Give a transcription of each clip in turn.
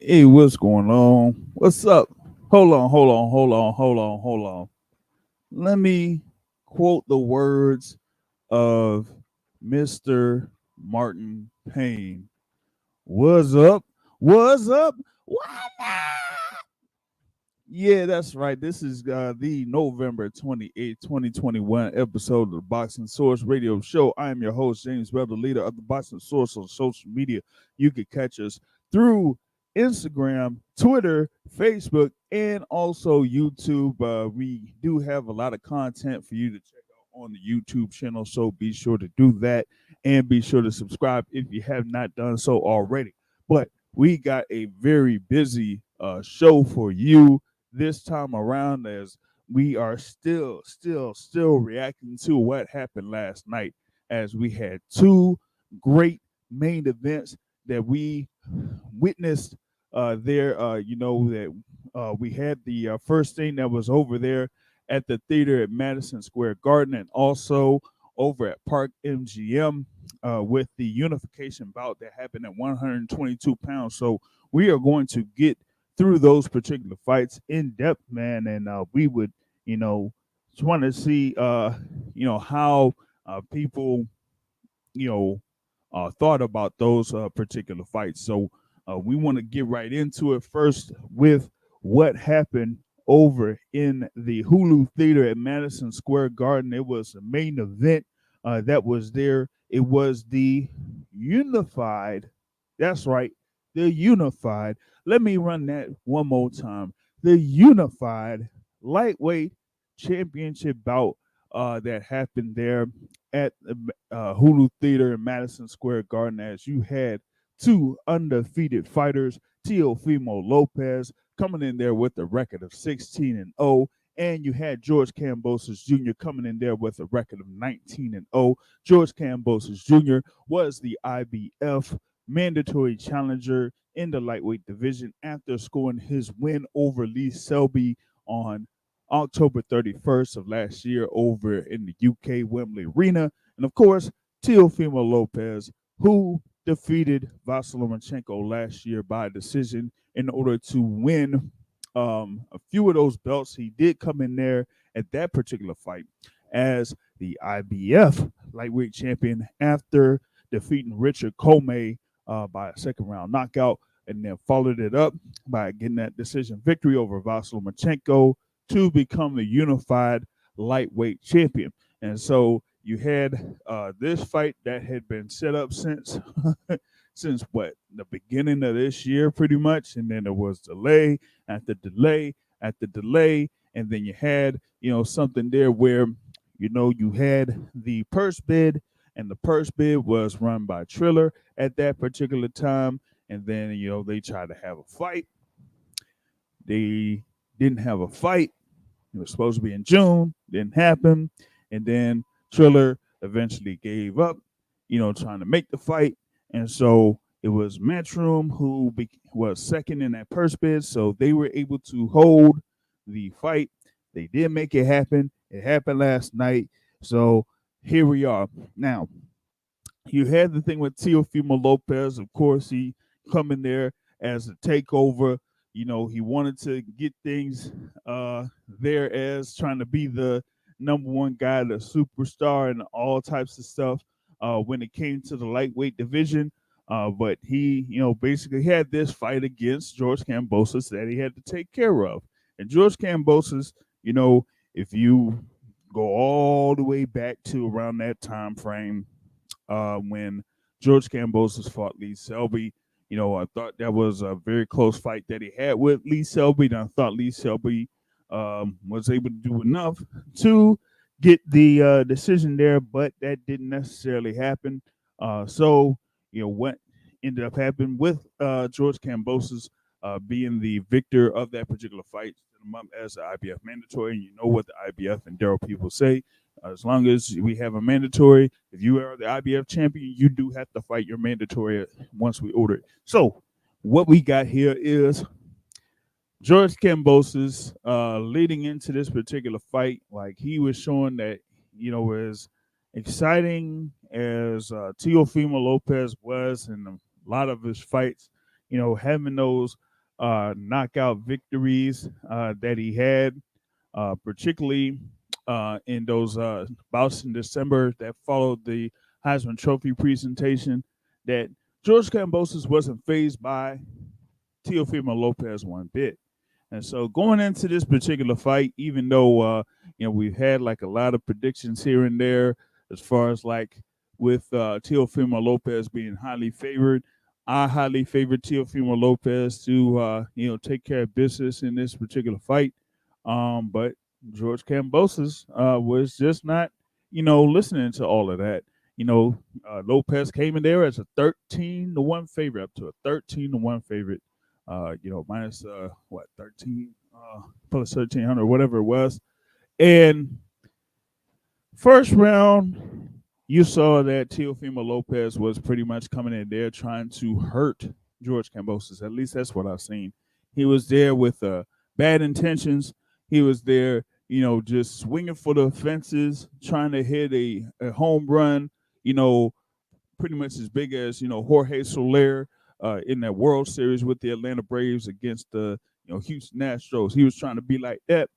Hey, what's going on? What's up? Hold on. Let me quote the words of Mr. Martin Payne. What's up? What's up? What up? Yeah, that's right. This is the November 28th, 2021 episode of the Boxing Source Radio Show. I am your host, James Webb, the leader of the Boxing Source on social media. You can catch us through Instagram, Twitter, Facebook, and also YouTube. We do have a lot of content for you to check out on the YouTube channel, so be sure to do that and be sure to subscribe if you have not done so already. But we got a very busy show for you this time around as we are still reacting to what happened last night as we had two great main events that we witnessed there. We had the first thing that was over there at the theater at Madison Square Garden and also over at Park MGM with the unification bout that happened at 122 pounds. So we are going to get through those particular fights in depth, man, and we would, just want to see, how people, thought about those particular fights. So we want to get right into it first with what happened over in the Hulu Theater at Madison Square Garden. It was a main event that was there. It was the unified, that's right, the unified. Let me run that one more time. The unified lightweight championship bout that happened there at the Hulu Theater in Madison Square Garden as you had two undefeated fighters, Teofimo Lopez coming in there with a record of 16-0, and you had George Kambosos Jr. coming in there with a record of 19-0. George Kambosos Jr. was the IBF mandatory challenger in the lightweight division after scoring his win over Lee Selby on October 31st of last year over in the UK Wembley Arena. And of course, Teofimo Lopez, who defeated Vasyl Lomachenko last year by decision in order to win a few of those belts. He did come in there at that particular fight as the IBF lightweight champion after defeating Richard Comey by a second round knockout, and then followed it up by getting that decision victory over Vasyl Lomachenko to become the unified lightweight champion. And so you had this fight that had been set up since since what, the beginning of this year, pretty much, and then there was delay after delay after delay, and then you had something there where you had the purse bid, and the purse bid was run by Triller at that particular time, and then they tried to have a fight. They didn't have a fight. It was supposed to be in June, didn't happen, and then Triller eventually gave up, trying to make the fight. And so it was Matchroom who was second in that purse bid. So they were able to hold the fight. They did make it happen. It happened last night. So here we are. Now, you had the thing with Teofimo Lopez. Of course, he come in there as a takeover. He wanted to get things there as trying to be the number one guy, the superstar, and all types of stuff when it came to the lightweight division. But he, basically had this fight against George Kambosos that he had to take care of. And George Kambosos, if you go all the way back to around that time frame when George Kambosos fought Lee Selby, I thought that was a very close fight that he had with Lee Selby. And I thought Lee Selby was able to do enough to get the decision there, but that didn't necessarily happen. So, what ended up happening with George Kambosos being the victor of that particular fight, as the IBF mandatory. And you know what the IBF and Daryl people say. As long as we have a mandatory, if you are the IBF champion, you do have to fight your mandatory once we order it. So what we got here is George Kambosos leading into this particular fight. Like, he was showing that, as exciting as Teofimo Lopez was in a lot of his fights, having those knockout victories that he had, particularly in those bouts in December that followed the Heisman Trophy presentation, that George Kambosos wasn't phased by Teofimo Lopez one bit. And so going into this particular fight, even though we've had like a lot of predictions here and there, as far as like with Teofimo Lopez being highly favored, I highly favored Teofimo Lopez to take care of business in this particular fight. But George Kambosos was just not listening to all of that. Lopez came in there as a 13-1 favorite, up to a 13-1 favorite. Minus 13 plus 1,300, whatever it was. And first round, you saw that Teofimo Lopez was pretty much coming in there trying to hurt George Kambosos. At least that's what I've seen. He was there with bad intentions. He was there, just swinging for the fences, trying to hit a home run, pretty much as big as, Jorge Soler in that World Series with the Atlanta Braves against the Houston Astros. He was trying to be like that,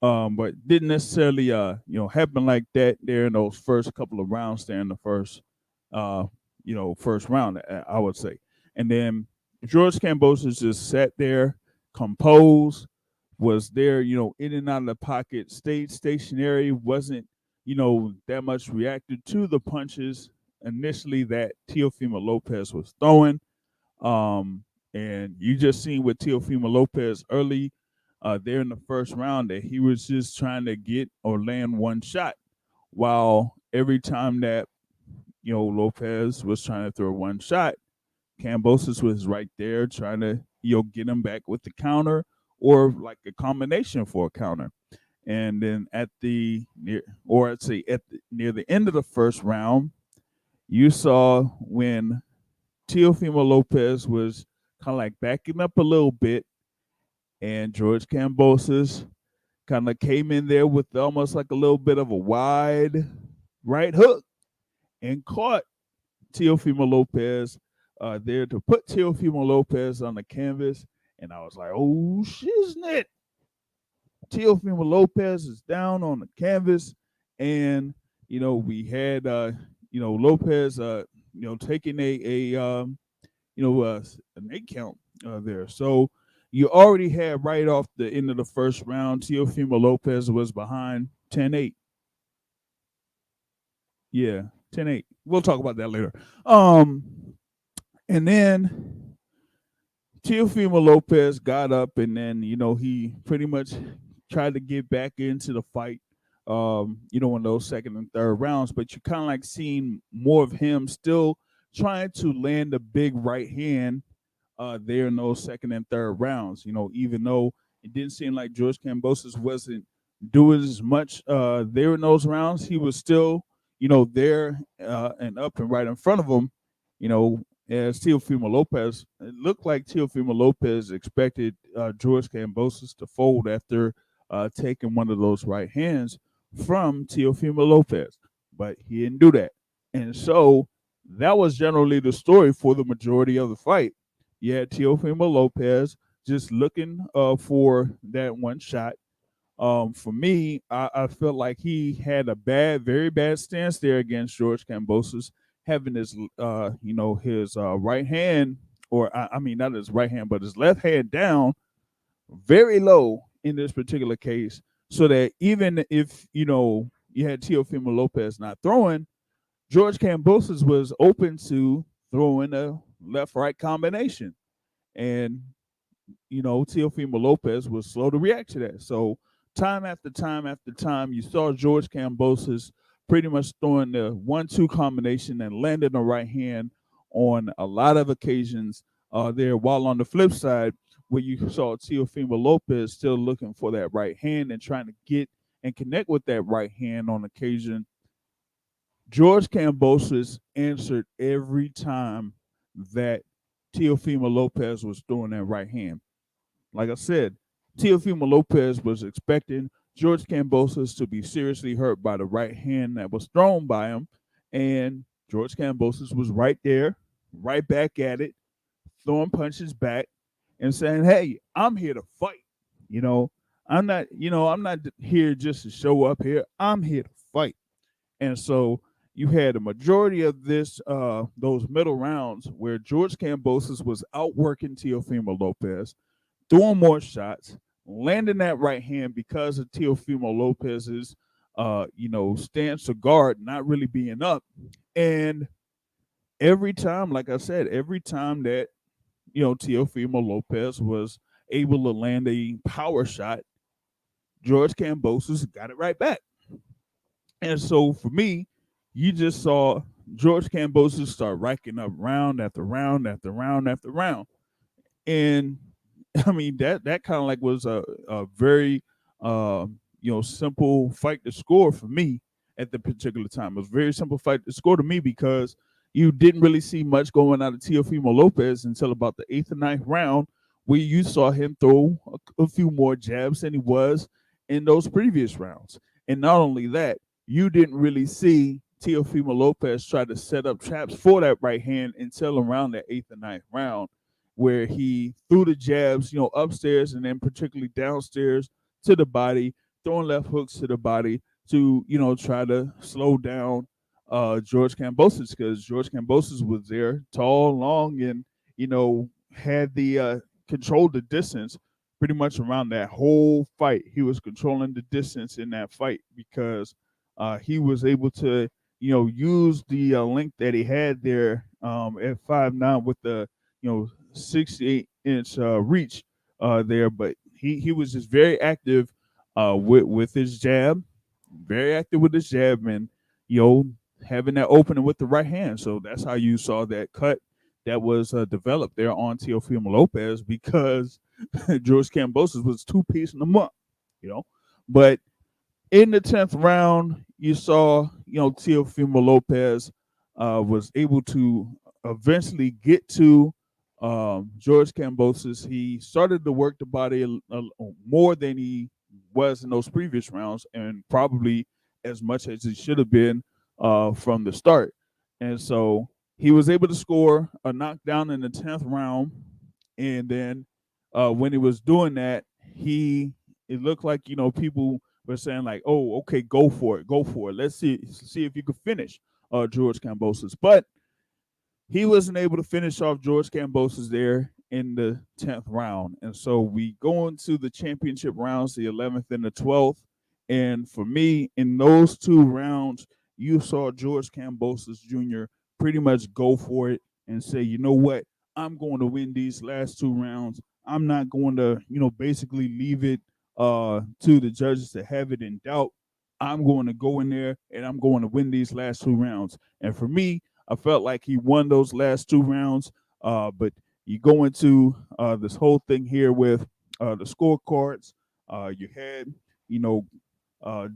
but didn't necessarily happen like that there in those first couple of rounds there in the first first round, I would say. And then George Kambosos just sat there, composed, was there, in and out of the pocket, stayed stationary, wasn't that much reacted to the punches initially that Teofimo Lopez was throwing. And you just seen with Teofimo Lopez early there in the first round that he was just trying to get or land one shot, while every time that Lopez was trying to throw one shot, Kambosos was right there trying to get him back with the counter or like a combination for a counter. And then near the end of the first round, you saw when Teofimo Lopez was kind of like backing up a little bit, and George Kambosos kind of came in there with almost like a little bit of a wide right hook and caught Teofimo Lopez there to put Teofimo Lopez on the canvas. And I was like, oh, shiznit. Teofimo Lopez is down on the canvas. And, we had, Lopez, taking an 8 count there. So you already had right off the end of the first round, Teofimo Lopez was behind 10-8. Yeah, 10-8. We'll talk about that later. And then Teofimo Lopez got up, and then he pretty much tried to get back into the fight. In those second and third rounds, but you kind of like seeing more of him still trying to land a big right hand there in those second and third rounds. Even though it didn't seem like George Kambosos wasn't doing as much there in those rounds, he was still, there and up and right in front of him, as Teofimo Lopez. It looked like Teofimo Lopez expected George Kambosos to fold after taking one of those right hands from Teofimo Lopez, but he didn't do that. And so that was generally the story for the majority of the fight. You had Teofimo Lopez just looking for that one shot. For me, I felt like he had a very bad stance there against George Kambosos, having his, his right hand, or I mean, not his right hand, but his left hand down very low in this particular case, so that even if, you had Teofimo Lopez not throwing, George Kambosos was open to throwing a left-right combination. And, Teofimo Lopez was slow to react to that. So time after time after time, you saw George Kambosos pretty much throwing the 1-2 combination and landing the right hand on a lot of occasions there, while on the flip side, where you saw Teofimo Lopez still looking for that right hand and trying to get and connect with that right hand on occasion, George Kambosos answered every time that Teofimo Lopez was throwing that right hand. Like I said, Teofimo Lopez was expecting George Kambosos to be seriously hurt by the right hand that was thrown by him, and George Kambosos was right there, right back at it, throwing punches back, and saying, "Hey, I'm here to fight." You know, I'm not here just to show up here. I'm here to fight. And so you had a majority of those middle rounds where George Kambosos was outworking Teofimo Lopez, throwing more shots, landing that right hand because of Teofimo Lopez's stance or guard not really being up. And every time, like I said, every time that Teofimo Lopez was able to land a power shot, George Kambosos got it right back. And so for me, you just saw George Kambosos start racking up round after round after round after round. And I mean that kind of like was a very simple fight to score for me at the particular time. It was a very simple fight to score to me because you didn't really see much going out of Teofimo Lopez until about the 8th or 9th round, where you saw him throw a few more jabs than he was in those previous rounds. And not only that, you didn't really see Teofimo Lopez try to set up traps for that right hand until around the 8th or 9th round, where he threw the jabs, upstairs and then particularly downstairs to the body, throwing left hooks to the body to, try to slow down George Kambosos, because George Kambosos was there, tall, long, and had the controlled the distance pretty much around that whole fight. He was controlling the distance in that fight because he was able to use the length that he had there at 5'9" with the 68-inch reach there. But he was just very active with his jab, very active with his jab, and having that opening with the right hand. So that's how you saw that cut that was developed there on Teofimo Lopez, because George Kambosos was two-piecing him up, But in the 10th round, you saw, Teofimo Lopez was able to eventually get to George Kambosos. He started to work the body more than he was in those previous rounds, and probably as much as he should have been from the start. And so he was able to score a knockdown in the 10th round. And then when he was doing that, it looked like, people were saying like, "Oh, okay, go for it. Let's see if you could finish George Kambosos." But he wasn't able to finish off George Kambosos there in the 10th round. And so we go into the championship rounds, the 11th and the 12th. And for me, in those two rounds, you saw George Kambosos Jr. pretty much go for it and say, "You know what? I'm going to win these last two rounds. I'm not going to, basically leave it to the judges to have it in doubt. I'm going to go in there and I'm going to win these last two rounds." And for me, I felt like he won those last two rounds. But you go into this whole thing here with the scorecards. You had,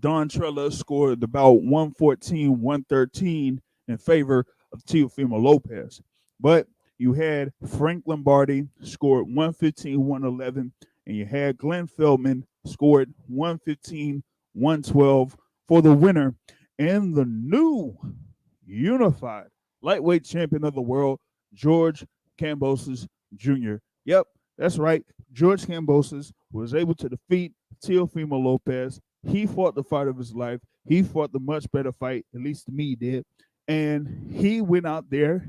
Don Trella scored about 114, 113 in favor of Teofimo Lopez. But you had Frank Lombardi scored 115, 111, and you had Glenn Feldman scored 115, 112 for the winner and the new unified lightweight champion of the world, George Kambosos Jr. Yep, that's right. George Kambosos was able to defeat Teofimo Lopez. He fought the fight of his life. He fought the much better fight, at least to me, he did. And he went out there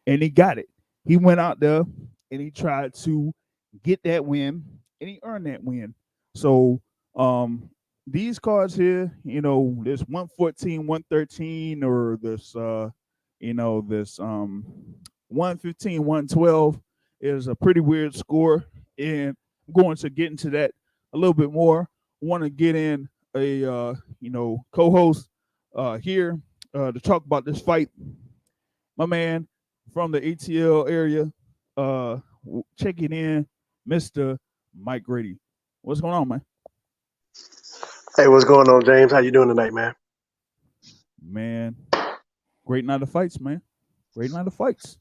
and he got it. He went out there and he tried to get that win, and he earned that win. So these cards here, this 114, 113, or this this 115, 112 is a pretty weird score. And I'm going to get into that a little bit more. I want to get in a co-host here to talk about this fight. My man from the ATL area, checking in, Mr. Mike Grady. What's going on, man? Hey, what's going on, James? How you doing tonight, man? Man, great night of fights, man. Great night of fights.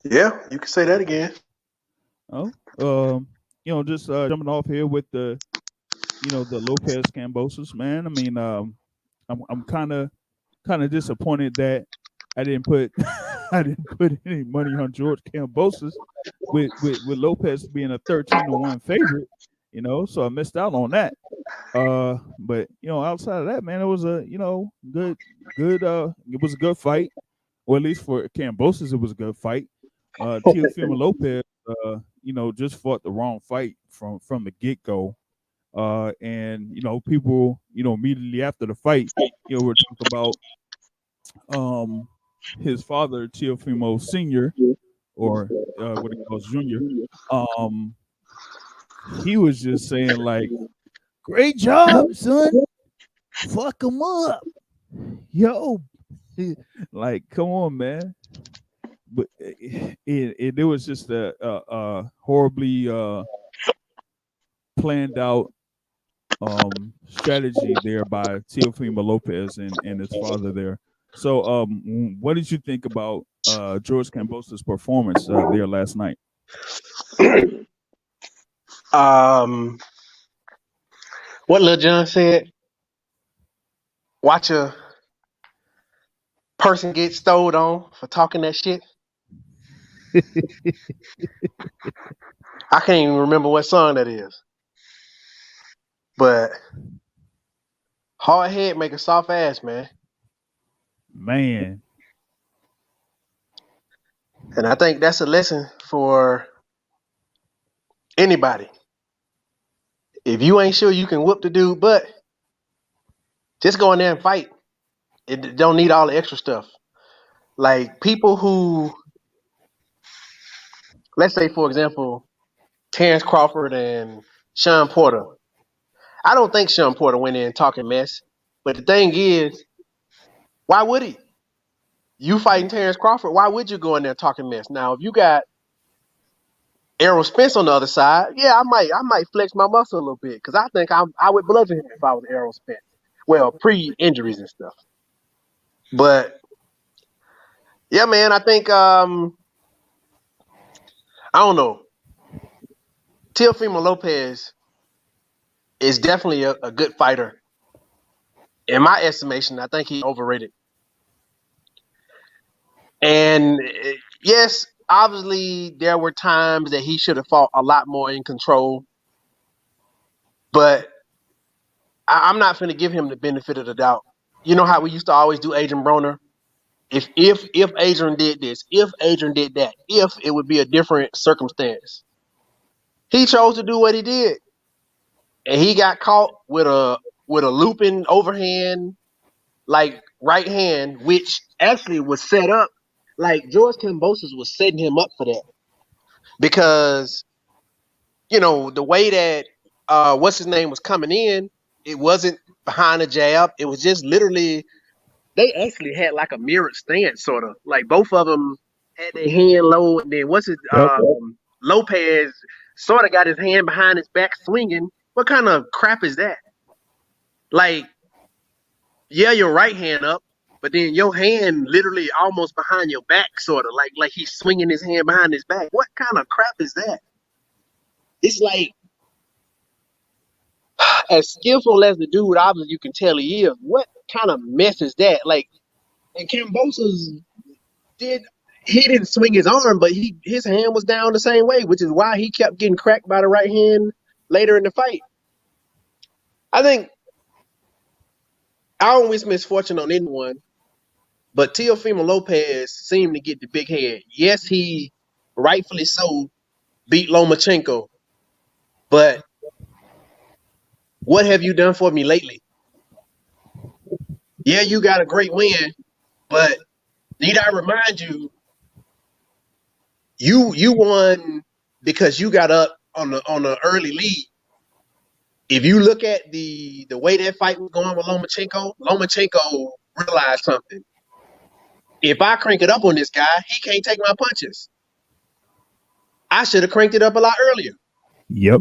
Yeah, you can say that again. Oh, just jumping off here with the Lopez-Kambosos, man. I mean, I'm kind of disappointed that I didn't put I didn't put any money on George Kambosos with Lopez being a 13-1 favorite, so I missed out on that. But outside of that, man, it was a good it was a good fight. Or at least for Kambosos, it was a good fight. Teofimo Lopez, just fought the wrong fight from the get go. And people, immediately after the fight, were talking about his father, Teofimo Senior, or what he calls Junior. Um, he was just saying like, "Great job, son. Fuck him up, yo." Like, come on, man. But it was just a horribly planned out strategy there by Teofimo Lopez and his father there. So, what did you think about George Kambosos' performance there last night? What Lil John said, watch a person get stowed on for talking that shit. I can't even remember what song that is. But hard head make a soft ass, man. Man. And I think that's a lesson for anybody. If you ain't sure you can whoop the dude butt, just go in there and fight. It don't need all the extra stuff. Like people who, let's say for example, Terrence Crawford and Sean Porter. I don't think Sean Porter went in talking mess. But the thing is, why would he? You fighting Terrence Crawford, why would you go in there talking mess? Now, if you got Errol Spence on the other side, yeah, I might flex my muscle a little bit because I think I would bludgeon him if I was Errol Spence. Well, pre-injuries and stuff. But yeah, man, I think I don't know. Teofimo Lopez is definitely a good fighter. In my estimation, I think he's overrated. And yes, obviously there were times that he should have fought a lot more in control. But I'm not going to give him the benefit of the doubt. You know how we used to always do Adrian Broner? If Adrian did this, if Adrian did that, if it would be a different circumstance. He chose to do what he did. And he got caught with a looping overhand, like right hand, which actually was set up. Like George Kambosos was setting him up for that. Because, the way that what's his name was coming in, it wasn't behind a jab. It was just literally, they actually had like a mirrored stance, sort of. Like both of them had their hand low, and then Lopez sort of got his hand behind his back swinging. What kind of crap is that? Like, yeah, your right hand up, but then your hand literally almost behind your back, sort of like he's swinging his hand behind his back. What kind of crap is that? It's like, as skillful as the dude, obviously you can tell he is. What kind of mess is that? Like, and Kambosos he didn't swing his arm, but his hand was down the same way, which is why he kept getting cracked by the right hand later in the fight. I think I don't wish misfortune on anyone, but Teofimo Lopez seemed to get the big head. Yes, he rightfully so beat Lomachenko, but what have you done for me lately? Yeah, you got a great win, but need I remind you, you won because you got up on the early lead. If you look at the way that fight was going with Lomachenko realized something. If I crank it up on this guy, he can't take my punches. I should have cranked it up a lot earlier. Yep.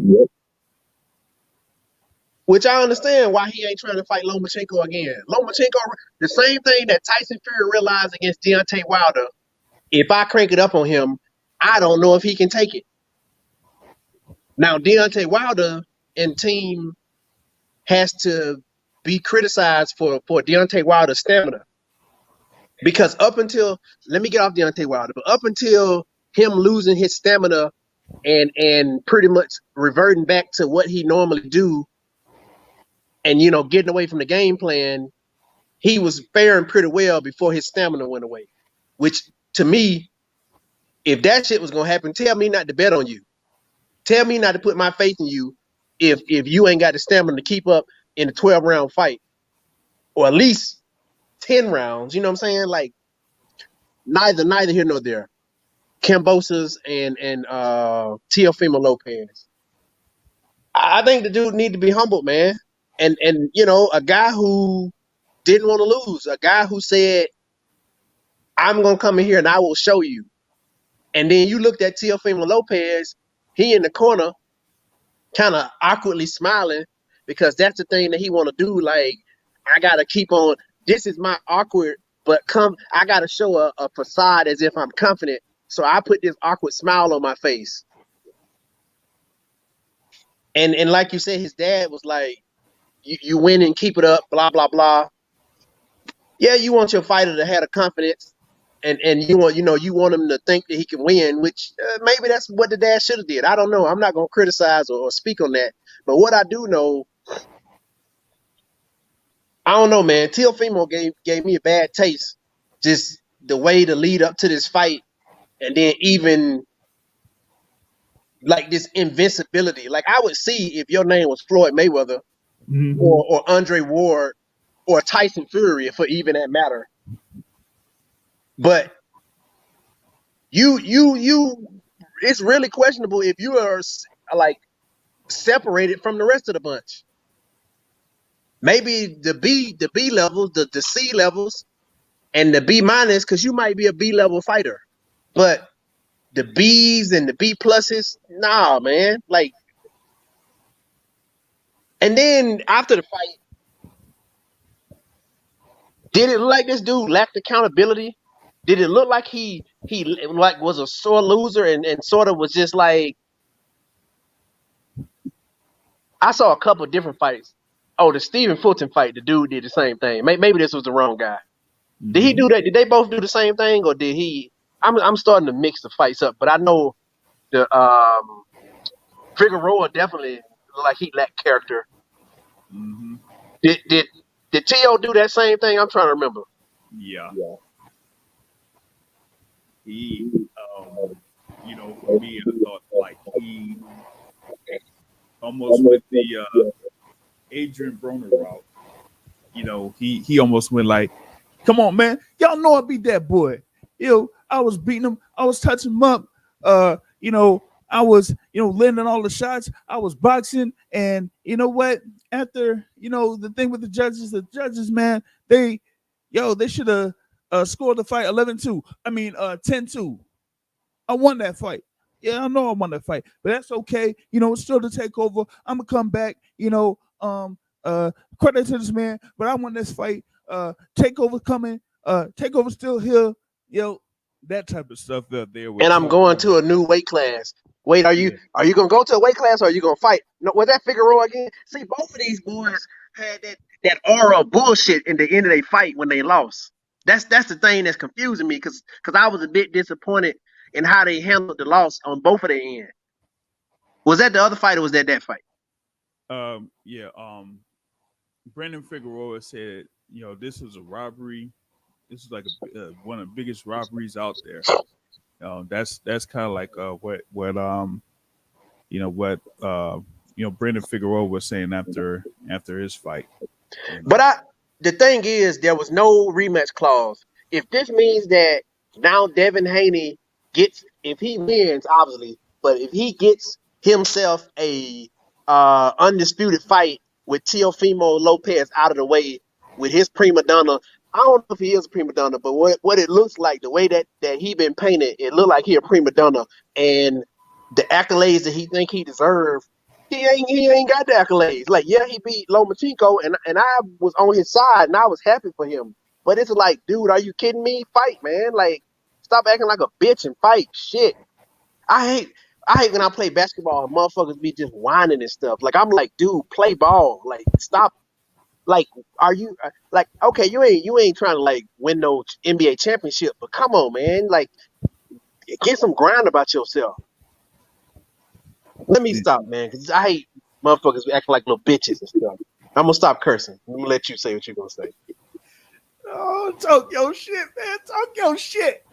Which I understand why he ain't trying to fight Lomachenko again. Lomachenko, the same thing that Tyson Fury realized against Deontay Wilder. If I crank it up on him, I don't know if he can take it. Now, Deontay Wilder and team has to be criticized for Deontay Wilder's stamina. Because up until let me get off Deontay Wilder, but up until him losing his stamina and pretty much reverting back to what he normally do, and getting away from the game plan, he was faring pretty well before his stamina went away. Which to me, if that shit was gonna happen, tell me not to bet on you. Tell me not to put my faith in you if you ain't got the stamina to keep up in a 12-round fight, or at least 10 rounds. You know what I'm saying? Like neither here nor there. Kambosos and Teofimo Lopez. I think the dude need to be humbled, man. And a guy who didn't want to lose, a guy who said, "I'm gonna come in here and I will show you." And then you looked at Teofimo Lopez, he in the corner, kind of awkwardly smiling because that's the thing that he want to do. Like, I gotta keep on. This is my awkward, but I gotta show a facade as if I'm confident. So I put this awkward smile on my face. And like you said, his dad was like, "You win and keep it up, blah blah blah." Yeah, you want your fighter to have the confidence, and you want him to think that he can win, which maybe that's what the dad should have did. I don't know. I'm not gonna criticize or speak on that. But what I do know, I don't know, man. Teofimo gave me a bad taste, just the way to lead up to this fight, and then even like this invincibility. Like, I would see if your name was Floyd Mayweather, or Andre Ward or Tyson Fury, for even that matter. But it's really questionable if you are like separated from the rest of the bunch. Maybe the B levels, the C levels, and the B minus, because you might be a B level fighter. But the B's and the B pluses, nah, man. Like, and then after the fight, did it look like this dude lacked accountability? Did it look like he like was a sore loser and sort of was just like, I saw a couple of different fights. Oh, the Stephen Fulton fight, the dude did the same thing. Maybe this was the wrong guy. Did he do that? Did they both do the same thing, or did he? I'm starting to mix the fights up, but I know the Figueroa definitely looked like he lacked character. Mm-hmm. Did Teo do that same thing? I'm trying to remember. Yeah. He, for me, I thought like he almost went the Adrian Broner route. He almost went like, "Come on, man, y'all know I beat that boy. I was beating him, I was touching him up. I was, landing all the shots. I was boxing, and you know what? After the thing with the judges, man, they should have scored the fight 11-2. I mean, 10-2. I won that fight. Yeah, I know I won that fight, but that's okay. It's still the takeover. I'm gonna come back. Credit to this man, but I won this fight. Takeover coming. Takeover still here. That type of stuff that there. And I'm going to a new weight class. Wait, are you gonna go to a weight class, or are you gonna fight? No, was that Figueroa again? See, both of these boys had that aura of bullshit in the end of their fight when they lost. That's the thing that's confusing me, because I was a bit disappointed in how they handled the loss on both of their end. Was that the other fight, or was that fight? Yeah. Brandon Figueroa said, this was a robbery. This is like one of the biggest robberies out there. That's kind of like what Brandon Figueroa was saying after his fight. But the thing is, there was no rematch clause. If this means that now Devin Haney if he wins, obviously, but if he gets himself a undisputed fight with Teofimo Lopez out of the way with his prima donna. I don't know if he is a prima donna, but what it looks like, the way that he been painted, it looked like he a prima donna, and the accolades that he think he deserves, he ain't got the accolades. Like, yeah, he beat Lomachenko, and I was on his side, and I was happy for him. But it's like, dude, are you kidding me? Fight, man! Like, stop acting like a bitch and fight. Shit, I hate when I play basketball and motherfuckers be just whining and stuff. Like, I'm like, dude, play ball. Like, stop Like, are you like okay? You ain't trying to like win no NBA championship, but come on, man, like get some ground about yourself. Let me stop, man, because I hate motherfuckers acting like little bitches and stuff. I'm gonna stop cursing. I'm gonna let you say what you're gonna say. Oh, talk your shit, man. Talk your shit.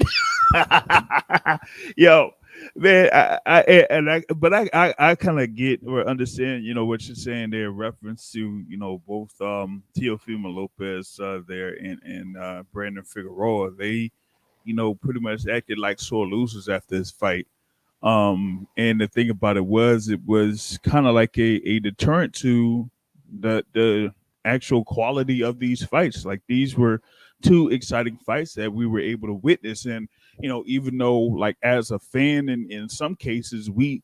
Yo, man, I kind of get or understand, what you're saying there, in reference to, both Teofimo Lopez there and Brandon Figueroa. They, pretty much acted like sore losers after this fight. And the thing about it was kind of like a deterrent to the actual quality of these fights. Like, these were two exciting fights that we were able to witness. And, even though, like, as a fan, and in some cases, the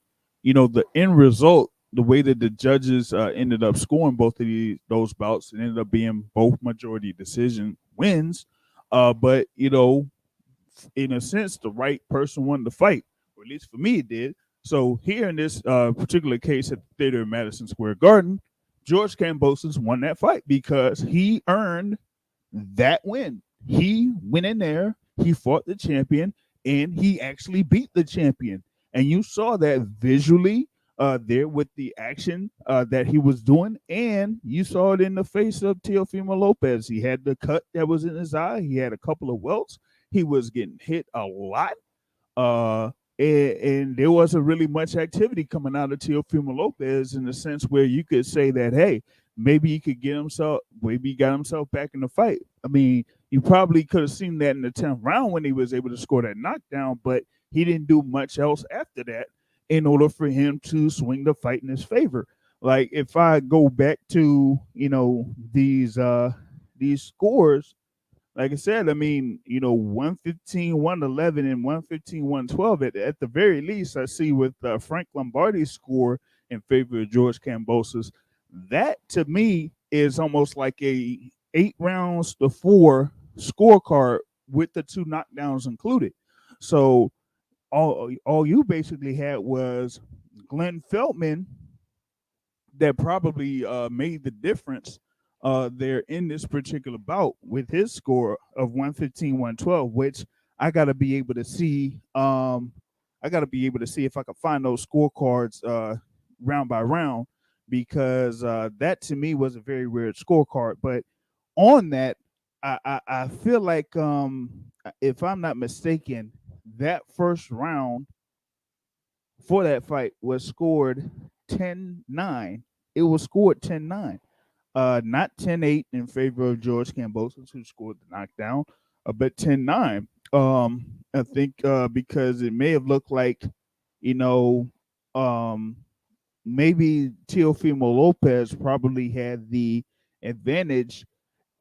end result, the way that the judges ended up scoring both of those bouts, and ended up being both majority decision wins. But, in a sense, the right person won the fight, or at least for me, it did. So here in this particular case at the theater in Madison Square Garden, George Kambosos won that fight because he earned that win. He went in there, he fought the champion, and he actually beat the champion. And you saw that visually there with the action that he was doing, and you saw it in the face of Teofimo Lopez. He had the cut that was in his eye. He had a couple of welts. He was getting hit a lot. Uh, and there wasn't really much activity coming out of Teofimo Lopez, in the sense where you could say that, hey, maybe he got himself back in the fight. I mean, you probably could have seen that in the 10th round when he was able to score that knockdown, but he didn't do much else after that in order for him to swing the fight in his favor. Like, if I go back to, these scores, like I said, I mean, 115, 111, and 115, 112. At the very least, I see with Frank Lombardi's score in favor of George Kambosos, that to me is almost like a 8 rounds to 4 scorecard with the 2 knockdowns included. So all you basically had was Glenn Feldman that probably made the difference there in this particular bout with his score of 115, 112, which I got to be able to see. I got to be able to see if I can find those scorecards round by round, because that to me was a very weird scorecard. But on that, I feel like, if I'm not mistaken, that first round for that fight was scored 10-9. It was scored 10-9, not 10-8 in favor of George Kambosos, who scored the knockdown, but 10-9. I think because it may have looked like, you know, um, maybe Teofimo Lopez probably had the advantage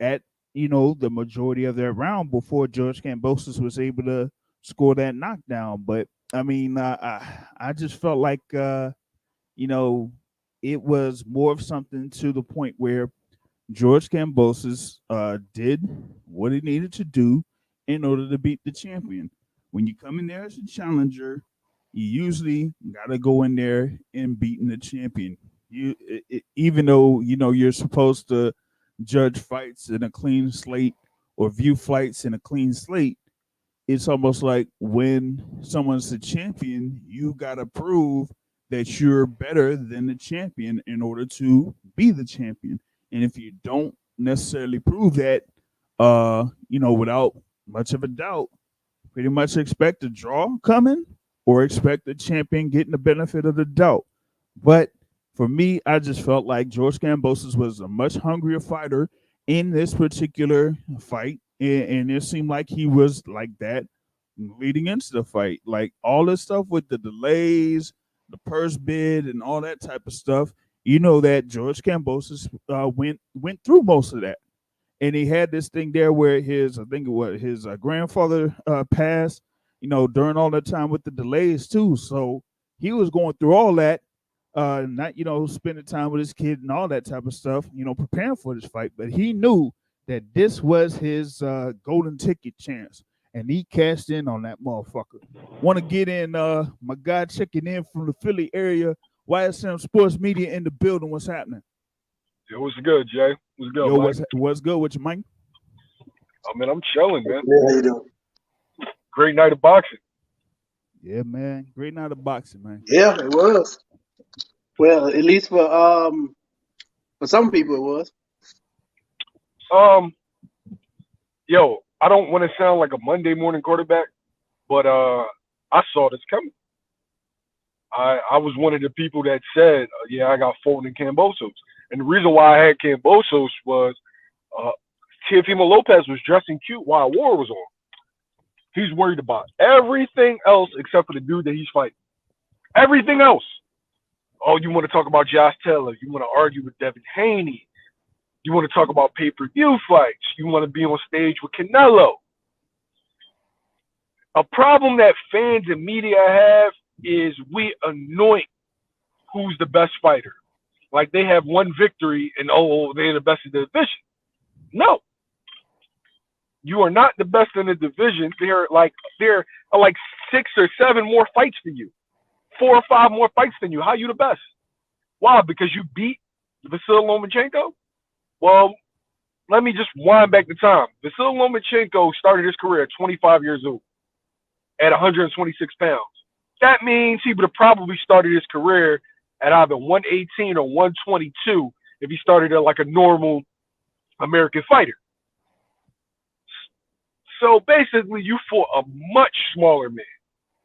at, the majority of that round before George Kambosos was able to score that knockdown. But I mean, I just felt like, you know, it was more of something to the point where George Kambosos did what he needed to do in order to beat the champion. When you come in there as a challenger, you usually got to go in there and beating the champion. Even though you're supposed to judge fights in a clean slate or view fights in a clean slate, it's almost like when someone's the champion, you got to prove that you're better than the champion in order to be the champion. And if you don't necessarily prove that, without much of a doubt, pretty much expect a draw coming or expect the champion getting the benefit of the doubt. But for me, I just felt like George Kambosos was a much hungrier fighter in this particular fight. And it seemed like he was like that leading into the fight. Like, all this stuff with the delays, the purse bid, and all that type of stuff, that George Kambosos went through most of that. And he had this thing there where I think it was his grandfather passed, during all that time with the delays too. So he was going through all that, not spending time with his kid and all that type of stuff, preparing for this fight. But he knew that this was his golden ticket chance, and he cashed in on that motherfucker. Want to get in? My guy checking in from the Philly area. YSM Sports Media in the building. What's happening? It was good, Jay. It was good, Yo, Mike. what's good with you, Mike? I mean, I'm chilling, man. Yeah, how you doing? Great night of boxing. Yeah, man. Great night of boxing, man. Yeah, it was. Well, at least for some people it was. Um, yo, I don't want to sound like a Monday morning quarterback, but I saw this coming. I was one of the people that said, yeah, I got Fulton and Kambosos. And the reason why I had Kambosos was Teofimo Lopez was dressing cute while war was on. He's worried about everything else except for the dude that he's fighting. Everything else. Oh, you want to talk about Josh Taylor. You want to argue with Devin Haney. You want to talk about pay-per-view fights. You want to be on stage with Canelo. A problem that fans and media have is we anoint who's the best fighter. Like they have one victory and, oh, they're the best in the division. No. You are not the best in the division. There are like 6 or 7 more fights than you. 4 or 5 more fights than you. How you the best? Why? Because you beat Vasily Lomachenko? Well, let me just wind back the time. Vasily Lomachenko started his career at 25 years old at 126 pounds. That means he would have probably started his career at either 118 or 122 if he started at like a normal American fighter. So basically, you fought a much smaller man,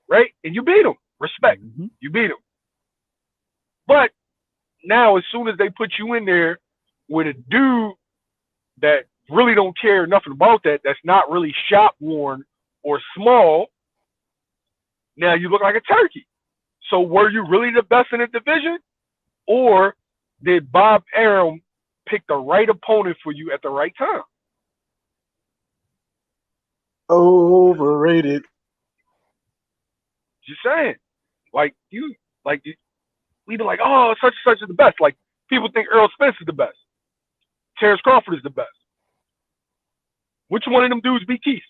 right? And you beat him. Respect. Mm-hmm. You beat him. But now, as soon as they put you in there with a dude that really don't care nothing about that, that's not really shop worn or small, now you look like a turkey. So were you really the best in the division? Or did Bob Arum pick the right opponent for you at the right time? Overrated. Just saying. We be like, oh, such and such is the best. Like, people think Earl Spence is the best. Terrence Crawford is the best. Which one of them dudes beat Keith?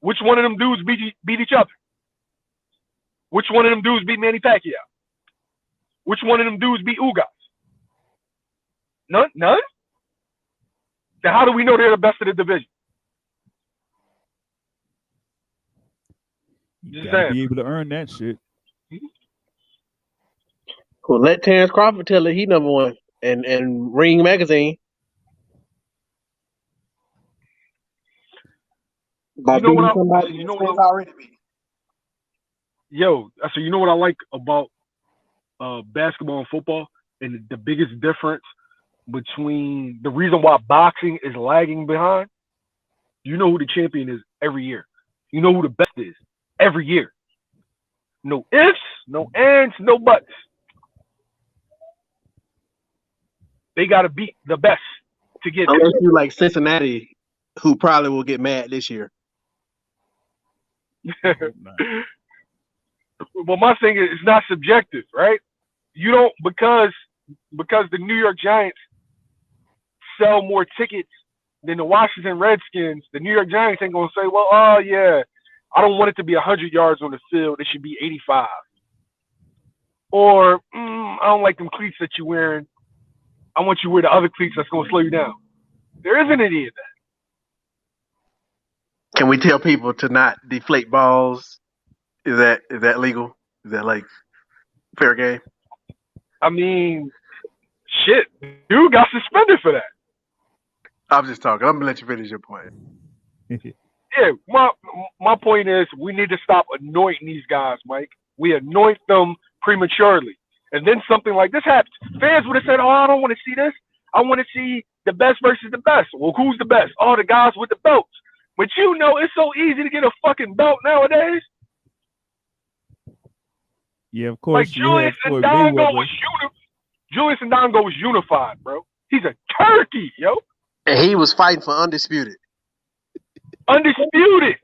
Which one of them dudes beat each other? Which one of them dudes beat Manny Pacquiao? Which one of them dudes beat Ugas? None? Then how do we know they're the best of the division? You gotta be able to earn that shit. Well, let Terrence Crawford tell it he number one and Ring Magazine. By You know beating what somebody you know Spence what already beat. Yo, so you know what I like about basketball and football, and the biggest difference between the reason why boxing is lagging behind? You know who the champion is every year. You know who the best is every year. No ifs, no ands, no buts. They got to beat the best to get there. Unless you like Cincinnati, who probably will get mad this year. Well, my thing is, it's not subjective, right? You don't because the New York Giants sell more tickets than the Washington Redskins. The New York Giants ain't gonna say, well, oh yeah, I don't want it to be 100 yards on the field. It should be 85. Or I don't like them cleats that you're wearing. I want you to wear the other cleats that's gonna slow you down. There isn't any of that. Can we tell people to not deflate balls? Is that legal? Is that like fair game? I mean, shit, dude got suspended for that. I'm just talking. I'm gonna let you finish your point. Yeah, my point is we need to stop anointing these guys, Mike. We anoint them prematurely. And then something like this happens. Fans would have said, oh, I don't want to see this. I want to see the best versus the best. Well, who's the best? Oh, the guys with the belts. But you know it's so easy to get a fucking belt nowadays. Yeah, of course. Like Julius Indongo was unified, bro. He's a turkey, yo. And he was fighting for undisputed. Undisputed.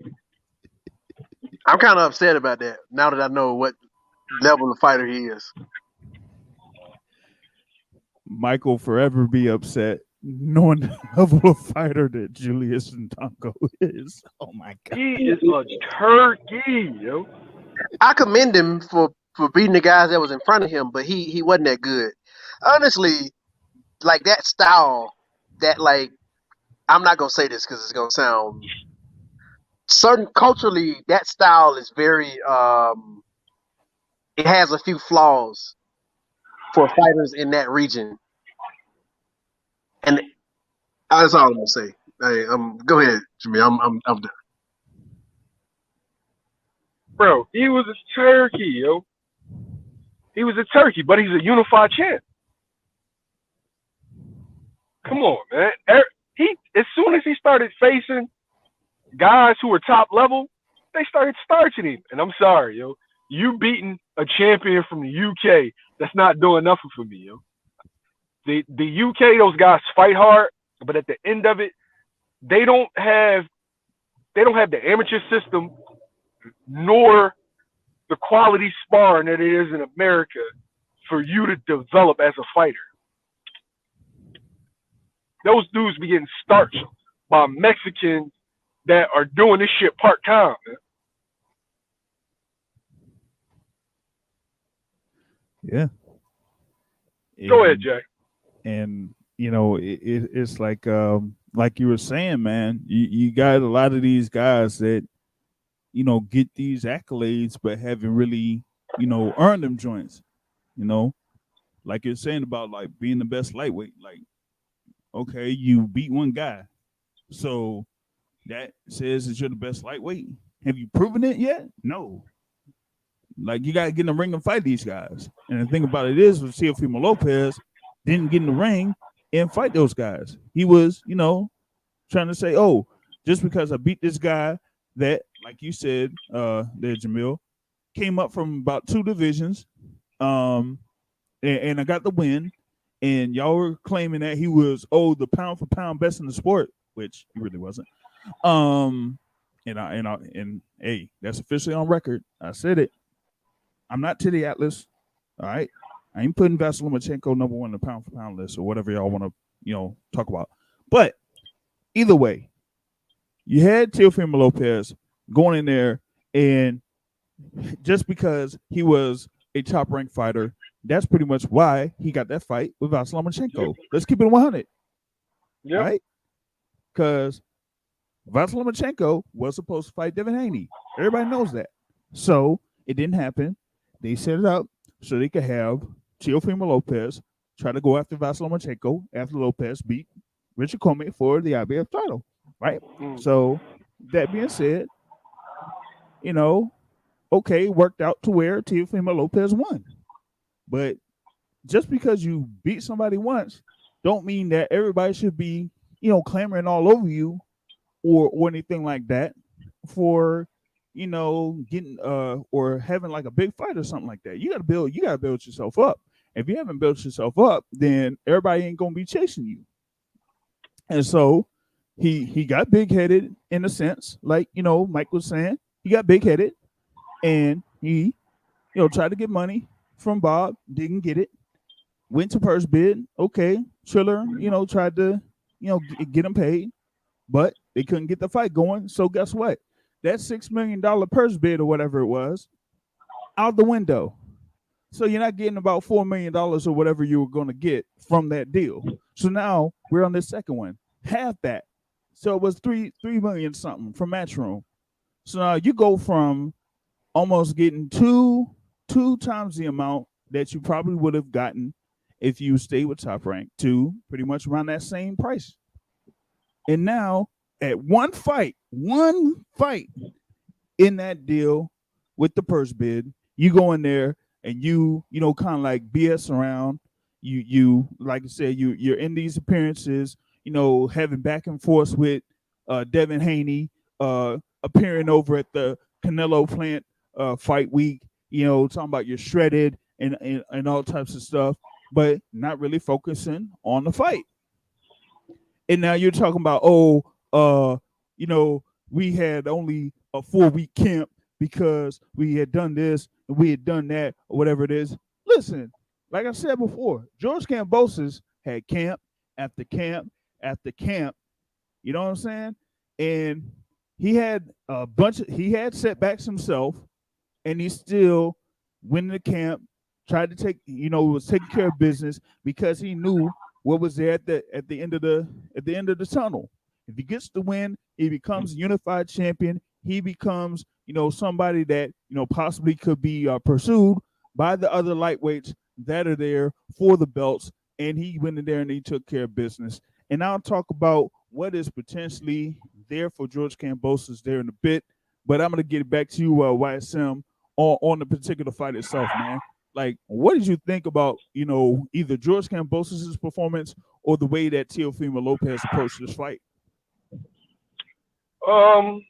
I'm kind of upset about that now that I know what level of fighter he is. Michael forever be upset knowing the level of fighter that Julius Indongo is. Oh my God. He is a turkey, yo. I commend him for beating the guys that was in front of him, but he wasn't that good. Honestly, like that style, that like I'm not gonna say this because it's gonna sound certain culturally that style is very it has a few flaws for fighters in that region, and that's all I'm gonna say. Hey, go ahead, Jimmy. I'm done. Bro, he was a turkey, yo. He was a turkey, but he's a unified champ. Come on, man. He as soon as he started facing guys who were top level, they started starching him. And I'm sorry, yo. You beating a champion from the UK, that's not doing nothing for me, yo. The UK, those guys fight hard, but at the end of it, they don't have the amateur system nor the quality sparring that it is in America for you to develop as a fighter. Those dudes be getting starched by Mexicans that are doing this shit part-time, Yeah. Go ahead, Jay. And it's like you were saying, man, you got a lot of these guys that get these accolades but haven't really earned them joints. Like you're saying about like being the best lightweight. Like, okay, you beat one guy, so that says that you're the best lightweight. Have you proven it yet? No. Like, you got to get in the ring and fight these guys. And the thing about it is, with Teofimo Lopez, didn't get in the ring and fight those guys. He was, trying to say, oh, just because I beat this guy that, like you said, there, Jamil, came up from about 2 divisions, and I got the win, and y'all were claiming that he was, the pound for pound best in the sport, which he really wasn't. And hey, that's officially on record. I said it. I'm not Titty Atlas. All right. I ain't putting Vasily Lomachenko number 1 on the pound for pound list or whatever y'all want to, talk about. But either way, you had Teofimo Lopez going in there, and just because he was a top ranked fighter, that's pretty much why he got that fight with Vasily Lomachenko. Let's keep it 100. Yeah. Right? Because Vasily Lomachenko was supposed to fight Devin Haney. Everybody knows that. So it didn't happen. They set it up so they could have Teofimo Lopez try to go after Vasily Lomachenko after Lopez beat Richard Comey for the IBF title, right? So that being said, okay, worked out to where Teofimo Lopez won. But just because you beat somebody once don't mean that everybody should be, clamoring all over you or anything like that for getting or having like a big fight or something like that. You gotta build yourself up. If you haven't built yourself up, then everybody ain't gonna be chasing you. And so he got big headed in a sense, like Mike was saying, he got big headed and he tried to get money from Bob, didn't get it, went to purse bid. Okay, Triller, tried to get him paid, but they couldn't get the fight going. So guess what? That $6 million purse bid or whatever it was, out the window. So you're not getting about $4 million or whatever you were going to get from that deal. So now we're on this second one, half that. So it was $3 million something from Matchroom. So now you go from almost getting two times the amount that you probably would have gotten if you stayed with Top Rank to pretty much around that same price. And now at one fight in that deal with the purse bid, you go in there and you kind of like BS around. You like I said, you're in these appearances, having back and forth with Devin Haney, appearing over at the Canelo plant fight week, talking about you're shredded and all types of stuff, but not really focusing on the fight. And now you're talking about, we had only a 4-week camp because we had done this and we had done that or whatever it is. Listen, like I said before, George Kambosos had camp after camp after camp. You know what I'm saying? And he had he had setbacks himself, and he still went into camp, tried to take, was taking care of business because he knew what was there at the end of the tunnel. If he gets the win, he becomes a unified champion. He becomes, somebody that, possibly could be pursued by the other lightweights that are there for the belts. And he went in there and he took care of business. And I'll talk about what is potentially there for George Kambosos there in a bit. But I'm going to get it back to you, YSM, on the particular fight itself, man. Like, what did you think about, either George Kambosos' performance or the way that Teofimo Lopez approached this fight? I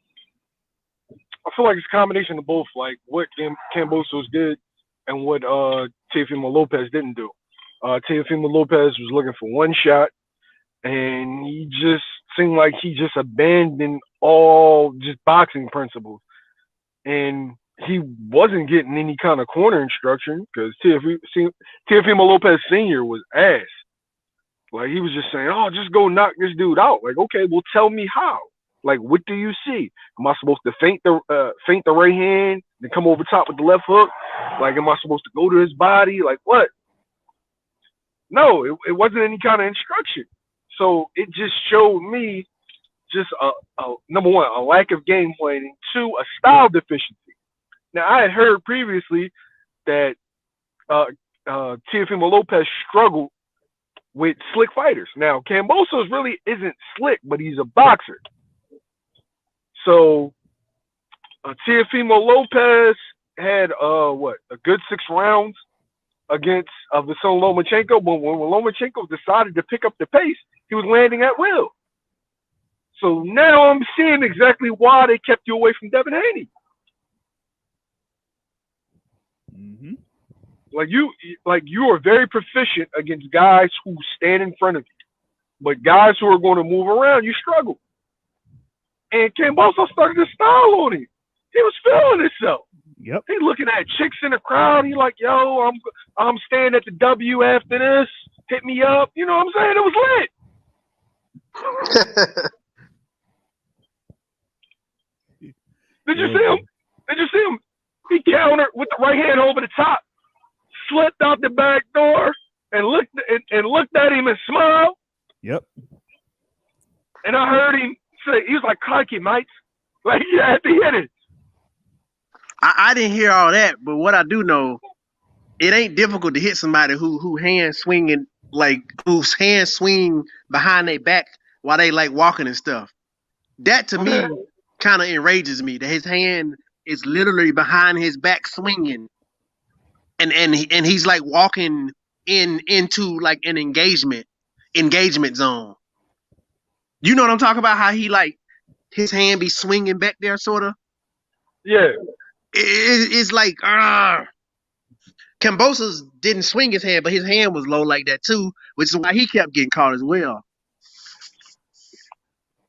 feel like it's a combination of both, like what Kambosos did and what Teofimo Lopez didn't do. Teofimo Lopez was looking for one shot, and he just seemed like he just abandoned all just boxing principles. And he wasn't getting any kind of corner instruction because Teofimo Lopez Sr. was ass. Like, he was just saying, oh, just go knock this dude out. Like, okay, well, tell me how. Like, what do you see? Am I supposed to feint the right hand and come over top with the left hook? Like, am I supposed to go to his body? Like, what? No, it wasn't any kind of instruction. So it just showed me just number one, a lack of game planning. Two, a style deficiency. Now, I had heard previously that Teofimo Lopez struggled with slick fighters. Now, Kambosos really isn't slick, but he's a boxer. So Teofimo Lopez had a good 6 rounds against Vasyl Lomachenko. But when Lomachenko decided to pick up the pace, he was landing at will. So now I'm seeing exactly why they kept you away from Devin Haney. Mm-hmm. Like you are very proficient against guys who stand in front of you, but guys who are going to move around, you struggle. And Kambosos started to style on him. He was feeling himself. Yep. He looking at chicks in the crowd. He like, yo, I'm staying at the W after this. Hit me up. You know what I'm saying? It was lit. Did you see him? Did you see him? He countered with the right hand over the top, slipped out the back door, and looked at him and smiled. Yep. And I heard him say, he was like, "Cocky, mate." Like, you had to hit it. I didn't hear all that, but what I do know, it ain't difficult to hit somebody whose hands swing behind their back while they like walking and stuff. That to me kind of enrages me, that his hand is literally behind his back swinging, and he's like walking into like an engagement zone. You know what I'm talking about? How he like his hand be swinging back there, sort of. Yeah. It's like Kambosos didn't swing his hand, but his hand was low like that too, which is why he kept getting caught as well.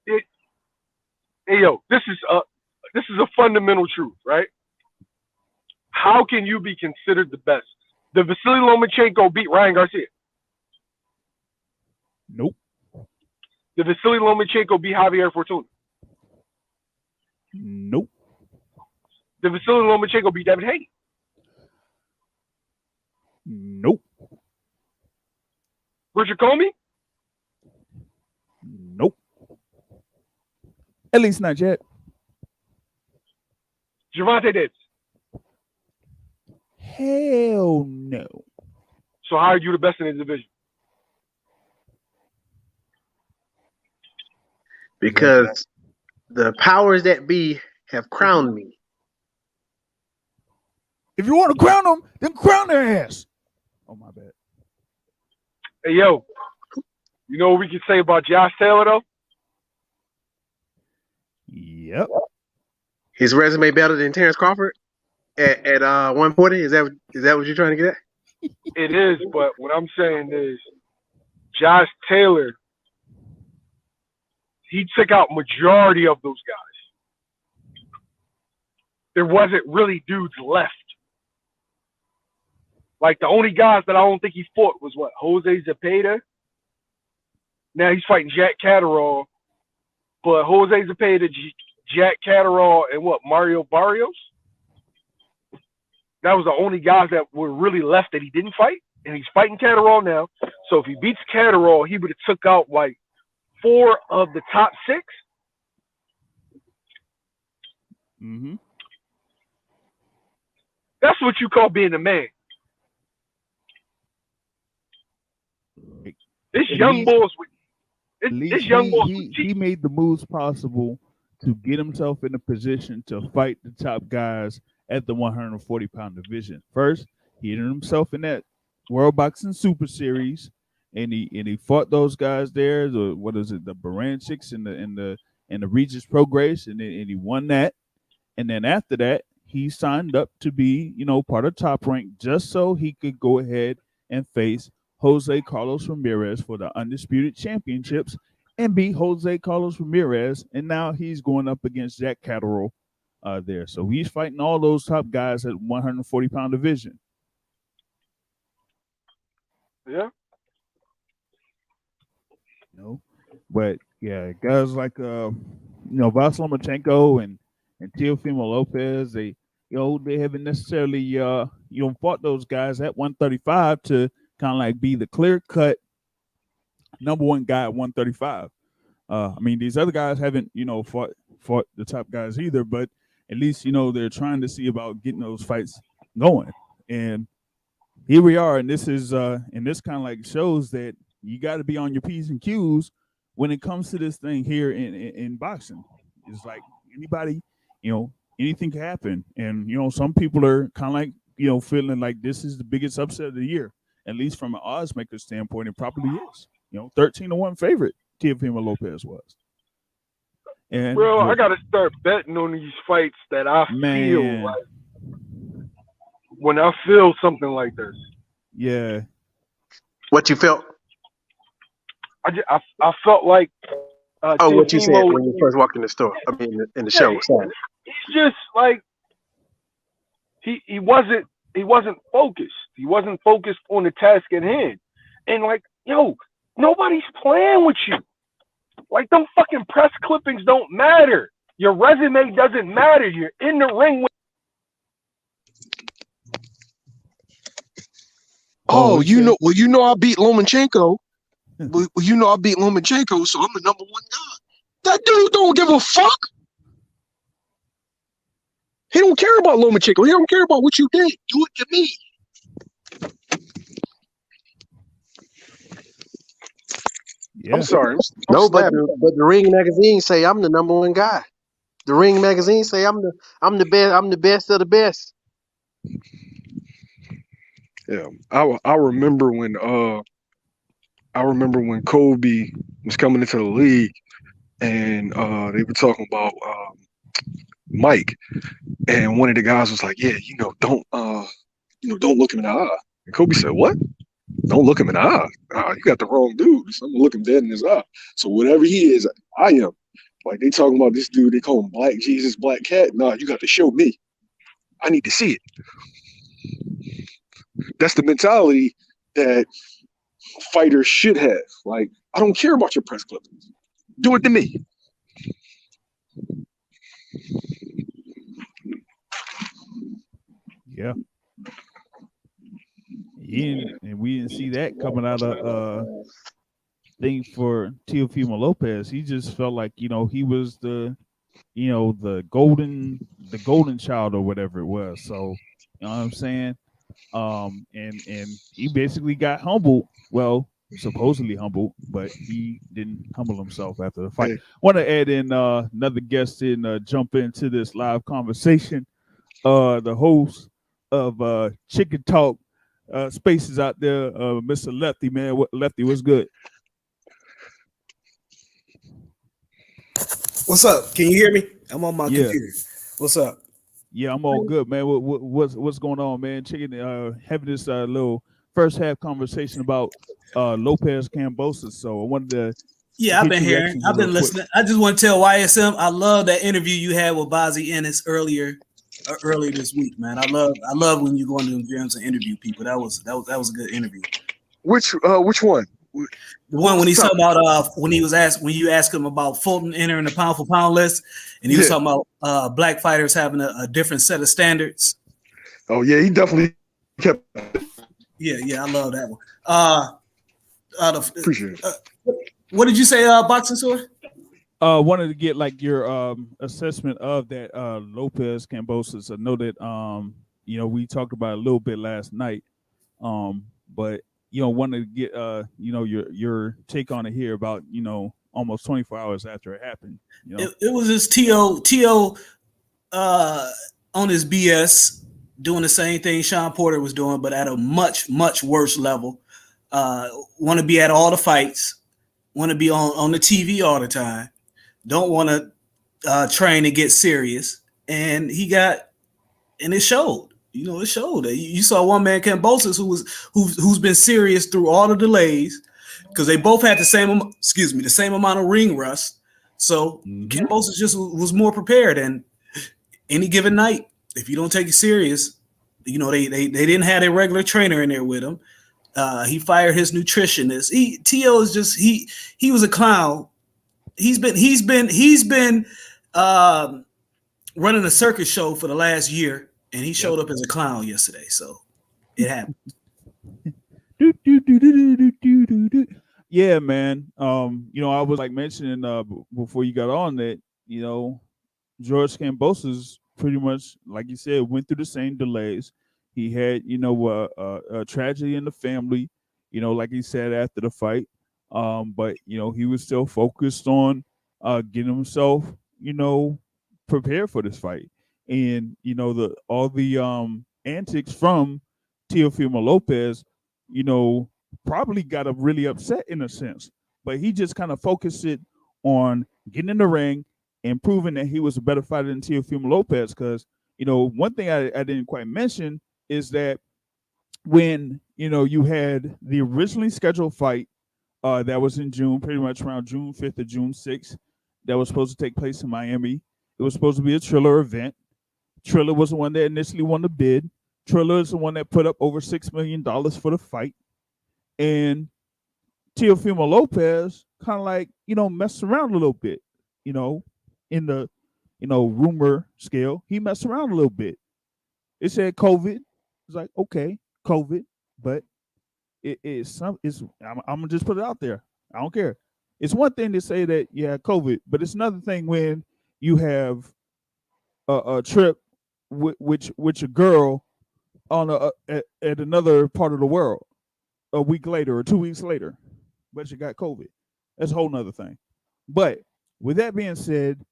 Hey yo, this is a fundamental truth, right? How can you be considered the best? Did Vasily Lomachenko beat Ryan Garcia? Nope. Did Vasily Lomachenko beat Javier Fortuna? Nope. Did Vasily Lomachenko beat Devin Haney? Nope. Richard Comey? Nope. At least not yet. Gervonta Davis? Hell no. So how are you the best in the division? Because the powers that be have crowned me. If you want to crown them, then crown their ass. Oh, my bad. Hey, yo, you know what we can say about Josh Taylor, though? Yep. His resume better than Terrence Crawford at 140? Is that what you're trying to get at? It is, but what I'm saying is Josh Taylor, he took out majority of those guys. There wasn't really dudes left. Like, the only guys that I don't think he fought was what? Jose Zepeda. Now he's fighting Jack Catterall. But Jose Zepeda, Jack Catterall, and what? Mario Barrios? That was the only guys that were really left that he didn't fight. and he's fighting Catterall now. So if he beats Catterall, he would have took out like 4 of the top 6. Mm-hmm. That's what you call being a man. This young boys he made the moves possible to get himself in a position to fight the top guys at the 140-pound division. First, he entered himself in that World Boxing Super Series, and he fought those guys there. The Baranchiks and the Regis Prograis, and he won that. And then after that, he signed up to be, part of Top Rank just so he could go ahead and face Jose Carlos Ramirez for the Undisputed Championships and beat Jose Carlos Ramirez. And now he's going up against Jack Catterall there. So he's fighting all those top guys at 140-pound division. Yeah. But yeah, guys like Vasyl Lomachenko and Teofimo Lopez, they haven't necessarily fought those guys at 135 to kind of like be the clear-cut number one guy at 135. These other guys haven't, fought the top guys either, but at least, they're trying to see about getting those fights going. And here we are, and this is and this kind of like shows that you got to be on your P's and Q's when it comes to this thing here in boxing. It's like anybody, anything can happen. And, some people are kind of like, feeling like this is the biggest upset of the year, at least from an odds maker standpoint. It probably is. 13-1 favorite Teofimo Lopez was. And bro, I got to start betting on these fights that I feel like when I feel something like this. Yeah. What you felt? I felt like what you said when you first walked in the store. In the show. Sorry. He's just like he wasn't focused. He wasn't focused on the task at hand. And like, nobody's playing with you. Like, them fucking press clippings don't matter. Your resume doesn't matter. You're in the ring with. I beat Lomachenko. I beat Lomachenko, so I'm the number one guy. That dude don't give a fuck. He don't care about Lomachenko. He don't care about what you did. Do it to me. Yeah. I'm sorry. But the Ring magazine say I'm the number one guy. The Ring magazine say I'm the best. I'm the best of the best. Yeah, I remember when Kobe was coming into the league, and they were talking about Mike, and one of the guys was like, "Yeah, don't look him in the eye." And Kobe said, "What? Don't look him in the eye. You got the wrong dude. So I'm gonna look him dead in his eye. So whatever he is, I am." Like, they talking about this dude, they call him Black Jesus, Black Cat. No, you got to show me. I need to see it. That's the mentality that fighters should have. Like, I don't care about your press clippings. Do it to me. Yeah. And we didn't see that coming out of thing for Teofimo Lopez. He just felt like, he was the golden child or whatever it was. So, you know what I'm saying? And he basically got humbled. Well, supposedly humbled, but he didn't humble himself after the fight. Want to add in another guest in, jump into this live conversation. The host of Chicken Talk Spaces out there, Mr. Lefty, man. Lefty, what's good? What's up? Can you hear me? I'm on my computer. What's up? Yeah, I'm all good, man. What's going on, man? Chicken, having this little first half conversation about Lopez-Kambosos. So I wanted to. Yeah, I've been hearing. I've been listening. I just want to tell YSM I love that interview you had with Bazzi Ennis earlier this week, man. I love when you go into them gyms and interview people. That was a good interview. Which one? The one when he's talking about when you asked him about Fulton entering the pound for pound list, and he was talking about black fighters having a different set of standards. Oh yeah, he definitely kept. Yeah, I love that one. Appreciate it. What did you say, Boxing Sword? Wanted to get like your assessment of that Lopez-Kambosos. I know that we talked about it a little bit last night, but wanted to get your take on it here about almost 24 hours after it happened. It was this T.O. On his BS doing the same thing Sean Porter was doing, but at a much, much worse level. Want to be at all the fights, want to be on the TV all the time, don't want to train and get serious. And it showed. It showed. You saw one man, Kambosos, who's been serious through all the delays, because they both had the same amount of ring rust. So Kambosos just was more prepared. And any given night, if you don't take it serious, they didn't have a regular trainer in there with him. He fired his nutritionist. T.O. is just he was a clown. He's been running a circus show for the last year, and he showed up as a clown yesterday. So it happened. Yeah, man. I was like mentioning before you got on that, George Kambosos pretty much, like you said, went through the same delays. He had, a tragedy in the family, like he said after the fight. But he was still focused on getting himself, prepared for this fight. And all the antics from Teofimo Lopez, probably got him really upset in a sense. But he just kind of focused it on getting in the ring and proving that he was a better fighter than Teofimo Lopez. Because one thing I didn't quite mention is that when you had the originally scheduled fight that was in June, pretty much around June 5th or June 6th, that was supposed to take place in Miami. It was supposed to be a Triller event. Triller was the one that initially won the bid. Triller is the one that put up over $6 million for the fight. And Teofimo Lopez kind of like, messed around a little bit, in the, rumor scale. He messed around a little bit. It said COVID. It's like, okay, COVID, but I'm gonna just put it out there. I don't care. It's one thing to say that you had COVID, but it's another thing when you have a trip with your girl on at another part of the world a week later or 2 weeks later, but you got COVID. That's a whole nother thing. But with that being said,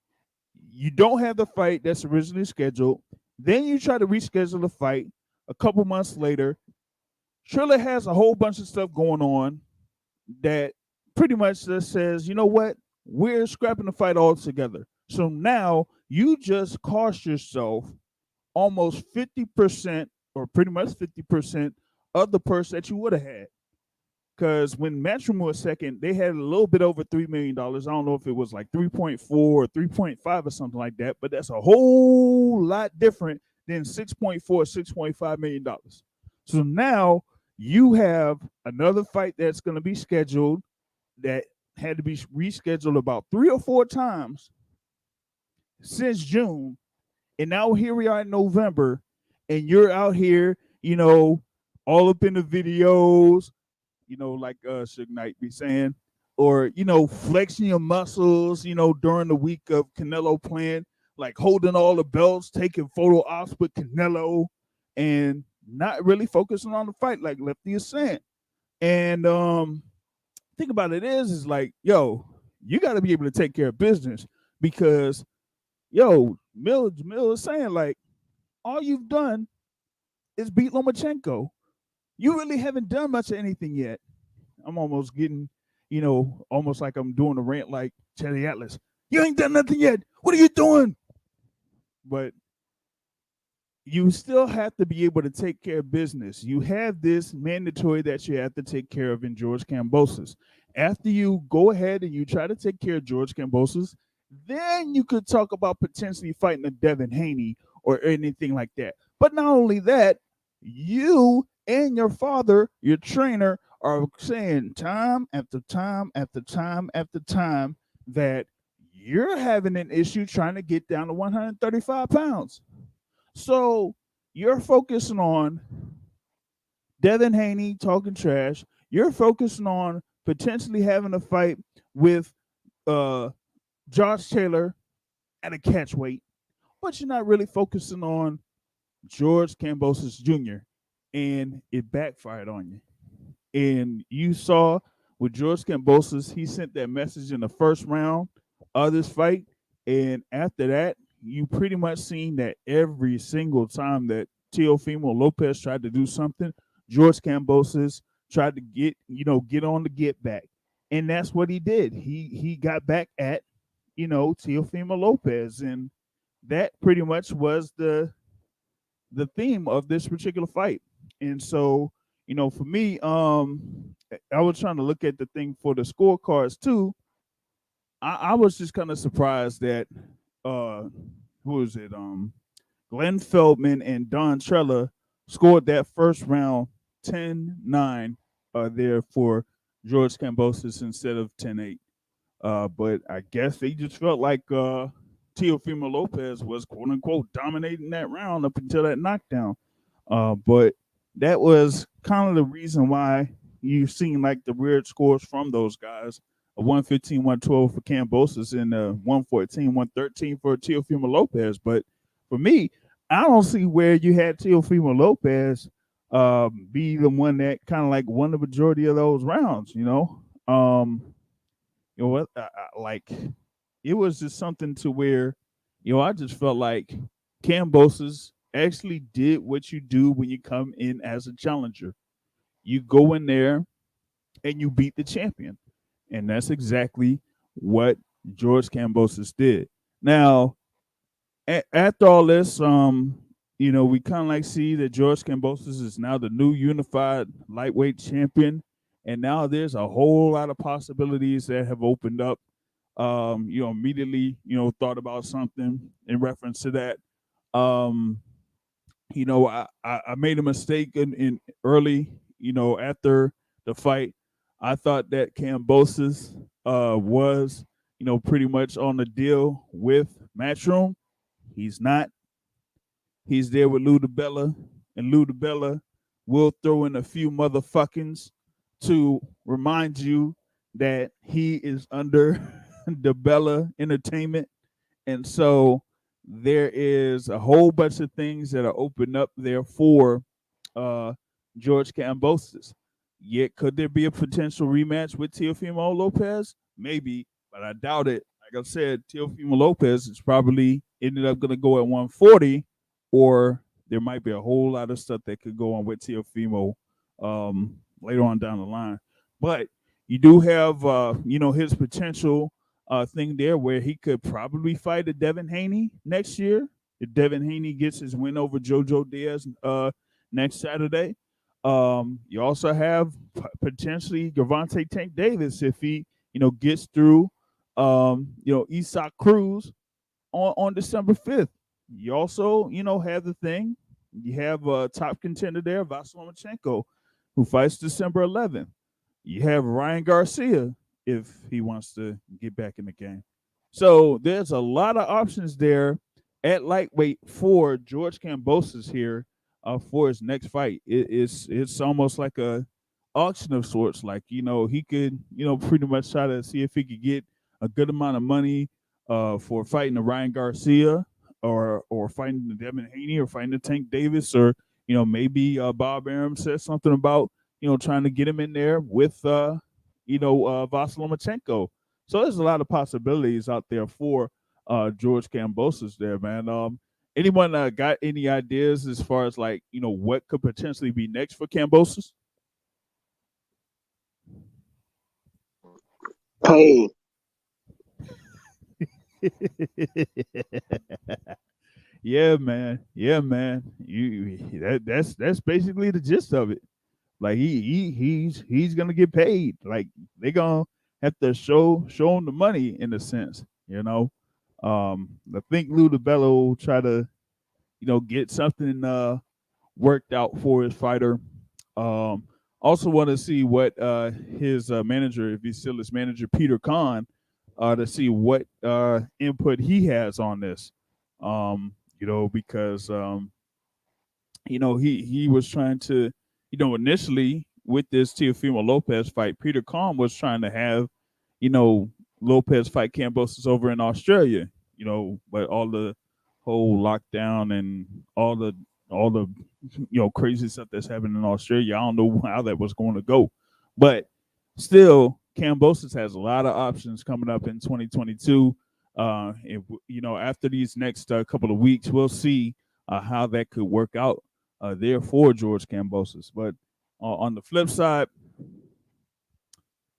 you don't have the fight that's originally scheduled. Then you try to reschedule the fight a couple months later. Triller has a whole bunch of stuff going on that pretty much just says, you know what? We're scrapping the fight altogether. So now you just cost yourself almost 50% or pretty much 50% of the purse that you would have had. Because when Matchroom was second, they had a little bit over $3 million. I don't know if it was like 3.4 or 3.5 or something like that, but that's a whole lot different than 6.4, $6.5 million. So now you have another fight that's going to be scheduled that had to be rescheduled about 3 or 4 times since June. And now here we are in November, and you're out here, all up in the videos, like Suge Knight be saying, or, flexing your muscles, during the week of Canelo playing, like holding all the belts, taking photo ops with Canelo, and not really focusing on the fight like Lefty is saying. And think about it is like, yo, you got to be able to take care of business because, yo, Mill is saying like, all you've done is beat Lomachenko. You really haven't done much of anything yet. I'm almost getting, almost like I'm doing a rant like Teddy Atlas. You ain't done nothing yet. What are you doing? But you still have to be able to take care of business. You have this mandatory that you have to take care of in George Kambosos. After you go ahead and you try to take care of George Kambosos, then you could talk about potentially fighting a Devin Haney or anything like that. But not only that, you and your father, your trainer, are saying time after time after time after time that you're having an issue trying to get down to 135 pounds. So you're focusing on Devin Haney talking trash. You're focusing on potentially having a fight with uh, Josh Taylor at a catch weight, but you're not really focusing on George Kambosos Jr. and it backfired on you. And you saw with George Kambosos, he sent that message in the first round of this fight, and after that, you pretty much seen that every single time that Teofimo Lopez tried to do something, George Kambosos tried to get on the get back, and that's what he did. He got back at Teofimo Lopez, and that pretty much was the theme of this particular fight. And so, for me, I was trying to look at the thing for the scorecards too. I was just kind of surprised that who is it? Glenn Feldman and Don Trella scored that first round 10-9 there for George Kambosos instead of 10-8. But I guess they just felt like Teofimo Lopez was quote unquote dominating that round up until that knockdown. But that was kind of the reason why you've seen like the weird scores from those guys. A 115, 112 for Kambosos and 114, 113 for Teofimo Lopez. But for me, I don't see where you had Teofimo Lopez be the one that kind of like won the majority of those rounds, what? Like it was just something to where, I just felt like Kambosos actually did what you do when you come in as a challenger. You go in there and you beat the champion, and that's exactly what George Kambosos did. Now, after all this, we kind of like see that George Kambosos is now the new unified lightweight champion, and now there's a whole lot of possibilities that have opened up. Immediately, thought about something in reference to that. I made a mistake in early, after the fight. I thought that Kambosos was, pretty much on the deal with Matchroom. He's not. He's there with Lou DiBella, and Lou DiBella will throw in a few motherfuckings to remind you that he is under DiBella Entertainment. And so there is a whole bunch of things that are opened up there for George Kambosos. Yet, could there be a potential rematch with Teofimo Lopez? Maybe, but I doubt it. Like I said, Teofimo Lopez is probably ended up going to go at 140, or there might be a whole lot of stuff that could go on with Teofimo later on down the line. But you do have, his potential thing there where he could probably fight a Devin Haney next year if Devin Haney gets his win over Jojo Diaz next Saturday. You also have potentially Gervonta Tank Davis if he, gets through, Isak Cruz on December 5th. You also, have the thing. You have a top contender there, Vasyl Lomachenko, who fights December 11th. You have Ryan Garcia if he wants to get back in the game. So there's a lot of options there at lightweight for George Kambosos here for his next fight. It's almost like a auction of sorts. Like, he could, pretty much try to see if he could get a good amount of money for fighting the Ryan Garcia or fighting the Devin Haney or fighting the Tank Davis, or, maybe Bob Arum says something about, trying to get him in there with, Vasyl Lomachenko. So there's a lot of possibilities out there for George Kambosos there, man. Anyone got any ideas as far as like, what could potentially be next for Kambosos? Pain. Yeah, man. That's basically the gist of it. Like he's gonna get paid. Like they gonna have to show him the money in a sense, I think Lou DiBella will try to, get something worked out for his fighter. Also want to see what his manager, if he's still his manager, Peter Kahn, to see what input he has on this. Because he was trying to initially with this Teofimo Lopez fight, Peter Khan was trying to have, Lopez fight Kambosos over in Australia, but all the whole lockdown and all the crazy stuff that's happening in Australia, I don't know how that was going to go. But still, Kambosos has a lot of options coming up in 2022. After these next couple of weeks, we'll see how that could work out there for George Kambosos. But on the flip side,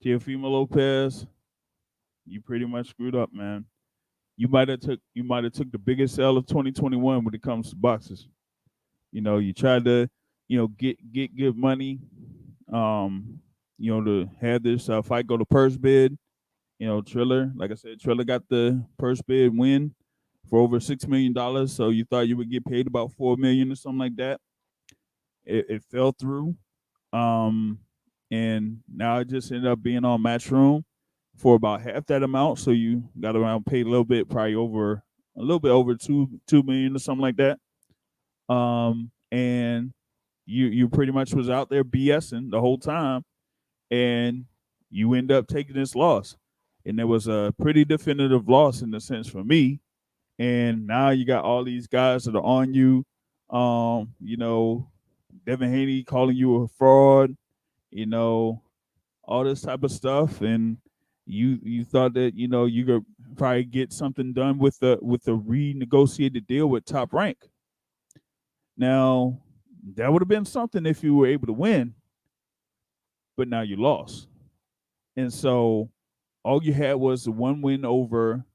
Teofimo Lopez, you pretty much screwed up, man. You might have took the biggest L of 2021 when it comes to boxers. You tried to, get good money, to have this fight go to purse bid. Triller, like I said, Triller got the purse bid win for over $6 million. So you thought you would get paid about $4 million or something like that. It fell through. And now it just ended up being on Matchroom for about half that amount. So you got around paid a little bit, probably a little bit over $2 million or something like that. And you pretty much was out there BSing the whole time, and you end up taking this loss. And there was a pretty definitive loss in the sense for me. And now you got all these guys that are on you. Devin Haney calling you a fraud, all this type of stuff. And you thought that, you could probably get something done with the renegotiated deal with Top Rank. Now, that would have been something if you were able to win, but now you lost. And so all you had was the one win over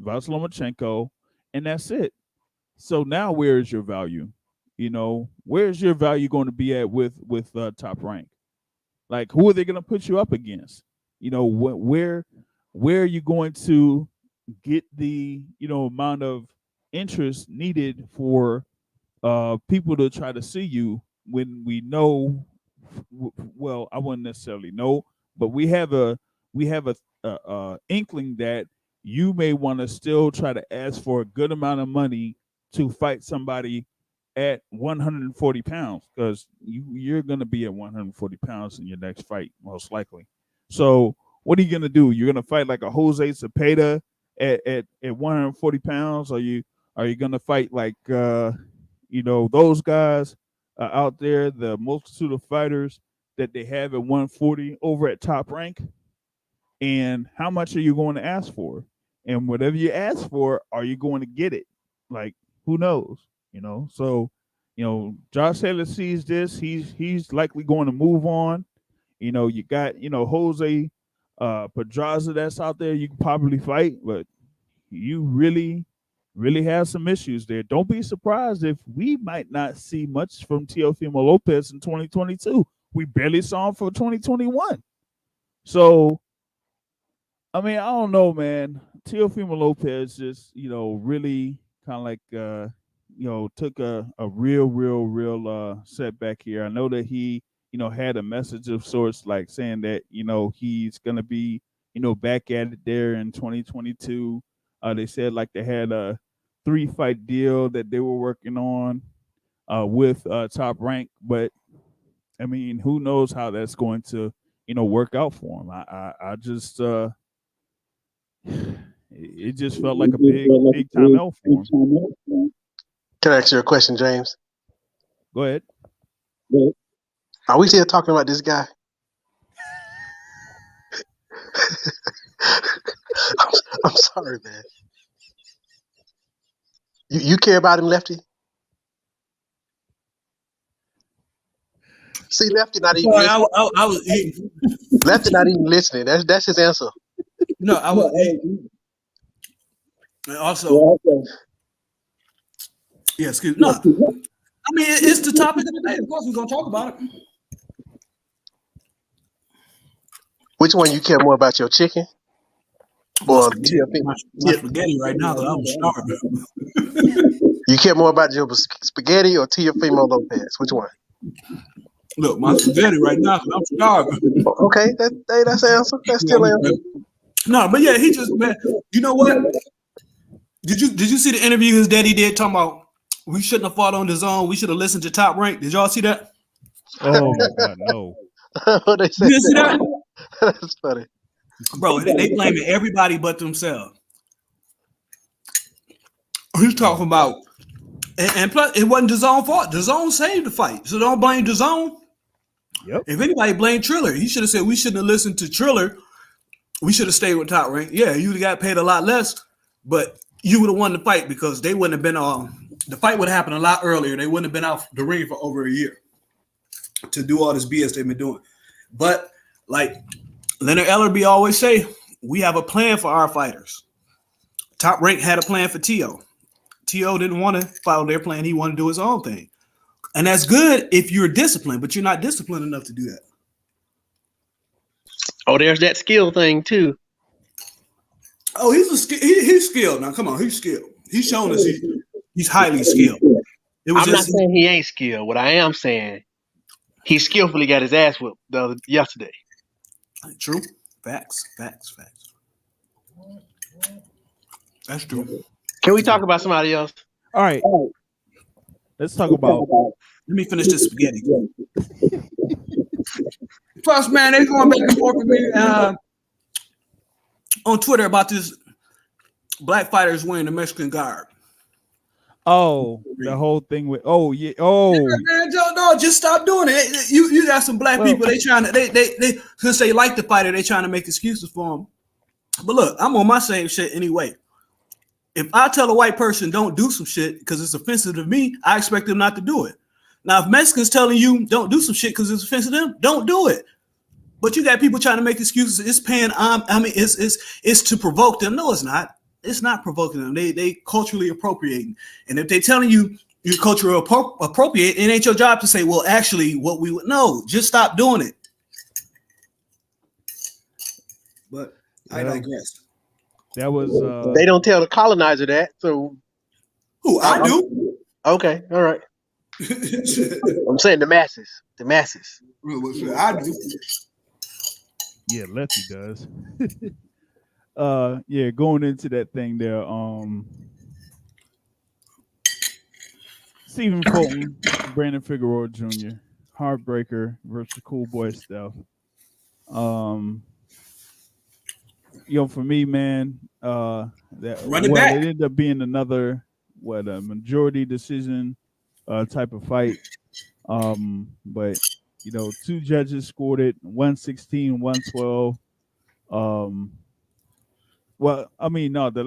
Vasyl Lomachenko, and that's it. So now where is your value? Where's your value going to be at with Top Rank? Like, who are they going to put you up against? Where are you going to get the, amount of interest needed for people to try to see you when we know, well, I wouldn't necessarily know, but we have a inkling that you may want to still try to ask for a good amount of money to fight somebody at 140 pounds, because you're going to be at 140 pounds in your next fight, most likely. So what are you going to do? You're going to fight like a Jose Cepeda at 140 pounds? Are you going to fight like, those guys out there, the multitude of fighters that they have at 140 over at Top Rank? And how much are you going to ask for? And whatever you ask for, are you going to get it? Like, who knows? So, Josh Taylor sees this. He's likely going to move on. You got, Jose Pedraza that's out there you can probably fight, but you really have some issues there. Don't be surprised if we might not see much from Teofimo Lopez in 2022. We barely saw him for 2021. So, I mean, I don't know, man. Teofimo Lopez just, really kind of like, took a real setback here. I know that he, had a message of sorts, like saying that, he's going to be, back at it there in 2022. They said like they had a 3-fight deal that they were working on with Top Rank. But, I mean, who knows how that's going to, work out for him. I just, it just felt like a big time L for him. Can I ask you a question, James? Go ahead. Are we still talking about this guy? I'm sorry, man. You care about him, Lefty? See, Lefty not even listening. I was Lefty not even listening. That's his answer. No, I was. And also, yeah, excuse me. No, I mean it's the topic of the day. Of course, we're gonna talk about it. Which one you care more about, your chicken or my spaghetti right now? Because I'm starving. You care more about your spaghetti or Teofimo Lopez? Which one? Look, my spaghetti right now because I'm starving. Okay, that's the answer. That's still an answer. No, but yeah, he just, man. You know what? Did you see the interview his daddy did talking about we shouldn't have fought on the zone? We should have listened to Top Rank. Did y'all see that? Oh my God, no. What they say? You see that? That's funny. Bro, they blaming everybody but themselves. He's talking about, and plus, it wasn't DAZN's fault. DAZN saved the fight, so don't blame DAZN. Yep. If anybody blamed Triller, he should have said we shouldn't have listened to Triller. We should have stayed with Top Rank. Yeah, you would have got paid a lot less, but you would have won the fight because they wouldn't have been the fight would have happened a lot earlier. They wouldn't have been out the ring for over a year to do all this BS they've been doing. But like Leonard Ellerby always say, we have a plan for our fighters. Top Rank had a plan for Tio. Tio didn't want to follow their plan. He wanted to do his own thing. And that's good if you're disciplined, but you're not disciplined enough to do that. Oh, there's that skill thing too. Oh, he's skilled. Now, come on, he's skilled. He's shown us he's highly skilled. I'm not saying he ain't skilled. What I am saying, he skillfully got his ass whooped yesterday. True. Facts. That's true. Can we talk about somebody else? All right. Let's talk about. Let me finish this spaghetti. Plus, man, they going back and forth with me on Twitter about this black fighters wearing the Mexican garb. Oh, the whole thing with. Oh yeah. Man, no, just stop doing it. You got some black people. They trying to they since they like the fighter, they trying to make excuses for him. But look, I'm on my same shit anyway. If I tell a white person don't do some shit because it's offensive to me, I expect them not to do it. Now, if Mexicans telling you don't do some shit because it's offensive to them, don't do it. But you got people trying to make excuses. It's paying. It's to provoke them. No, it's not. It's not provoking them. They culturally appropriating. And if they telling you you're culturally appropriate, it ain't your job to say, well, actually, what we would know. Just stop doing it. But I digress. That was. They don't tell the colonizer that. So who I do? Okay, all right. I'm saying the masses. The masses. I do. Yeah, Lefty does. Yeah, going into that thing there. Stephen Fulton, Brandon Figueroa Jr., Heartbreaker versus Cool Boy Steph. For me, man, it ended up being another a majority decision type of fight. But two judges scored it 116, 112. Well, I mean, no, the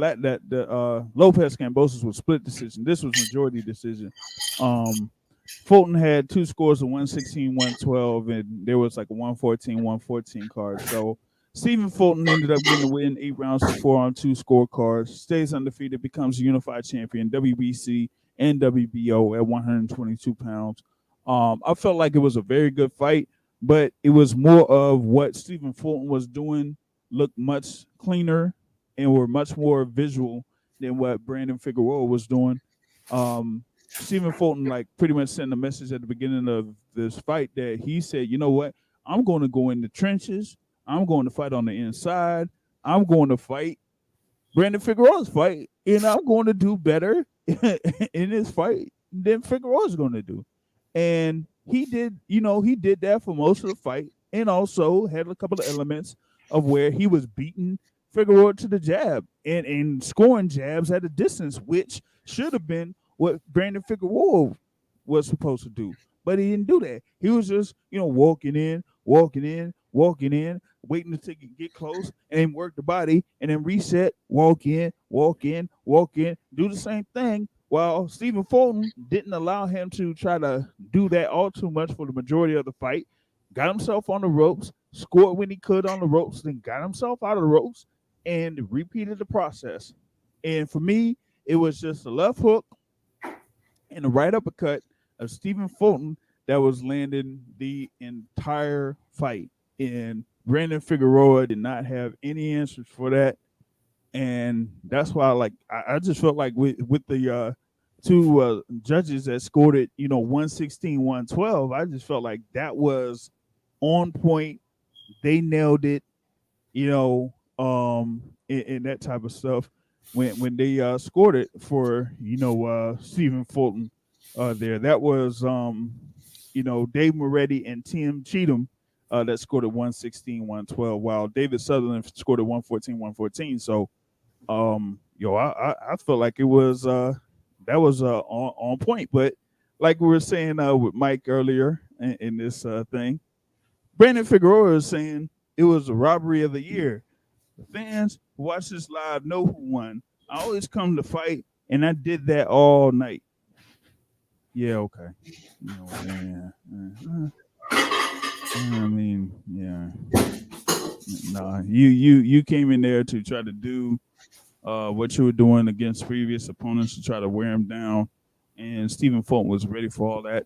Lopez-Kambosos was split decision. This was majority decision. Fulton had two scores of 116, 112, and there was like a 114, 114 card. So Stephen Fulton ended up getting the win, 8 rounds to 4-on-2 scorecards, stays undefeated, becomes a unified champion, WBC and WBO at 122 pounds. I felt like it was a very good fight, but it was more of what Stephen Fulton was doing looked much cleaner and were much more visual than what Brandon Figueroa was doing. Stephen Fulton pretty much sent a message at the beginning of this fight that he said, you know what, I'm going to go in the trenches. I'm going to fight on the inside. I'm going to fight Brandon Figueroa's fight, and I'm going to do better in this fight than Figueroa's going to do. And he did that for most of the fight, and also had a couple of elements of where he was beating Figueroa to the jab and scoring jabs at a distance, which should have been what Brandon Figueroa was supposed to do. But he didn't do that. He was just, walking in, waiting to get close, and then work the body, and then reset, walk in, do the same thing. While Stephen Fulton didn't allow him to try to do that all too much for the majority of the fight, got himself on the ropes, scored when he could on the ropes, then got himself out of the ropes, and repeated the process. And for me, it was just a left hook and a right uppercut of Stephen Fulton that was landing the entire fight. And Brandon Figueroa did not have any answers for that. And that's why, I just felt like with the two judges that scored it, 116, 112, I just felt like that was on point. They nailed it, and that type of stuff when they scored it for, Stephen Fulton there. That was, Dave Moretti and Tim Cheatham that scored at 116, 112, while David Sutherland scored at 114, 114. So, I felt like it was that was on point. But like we were saying with Mike earlier in this thing, Brandon Figueroa is saying it was a robbery of the year. The fans who watch this live know who won. I always come to fight, and I did that all night. Yeah, okay. I mean, yeah. Nah, you came in there to try to do what you were doing against previous opponents to try to wear him down, and Stephen Fulton was ready for all that,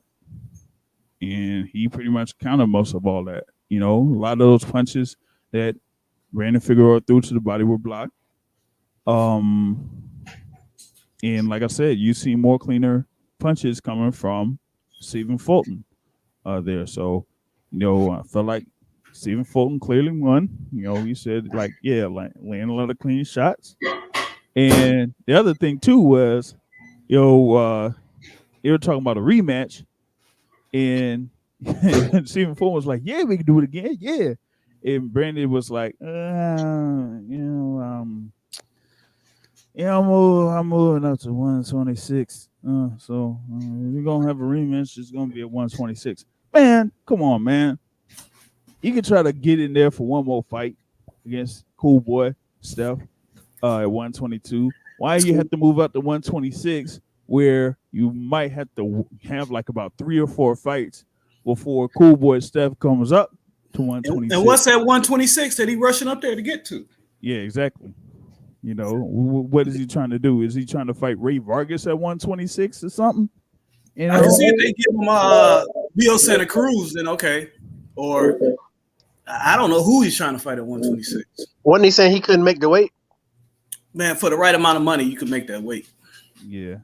and he pretty much countered most of all that. A lot of those punches that Brandon Figueroa threw to the body were blocked. And like I said, you see more cleaner punches coming from Stephen Fulton there. So, I felt like Stephen Fulton clearly won. He said laying a lot of clean shots. And the other thing too was, they were talking about a rematch, and Stephen Fulton was like, "Yeah, we can do it again, yeah." And Brandon was like, I'm moving up to 126. So we're gonna have a rematch. It's gonna be at 126. Man, come on, man. You can try to get in there for one more fight against Cool Boy Steph at 122. Why you have to move up to 126, where you might have to have like about 3 or 4 fights before Cool Boy Steph comes up to 126? And what's that 126 that he rushing up there to get to? Yeah, exactly. What is he trying to do? Is he trying to fight Ray Vargas at 126 or something? I can see if they give him Leo Santa Cruz, then okay. Or I don't know who he's trying to fight at 126. Wasn't he saying he couldn't make the weight? Man, for the right amount of money, you could make that weight. Yeah.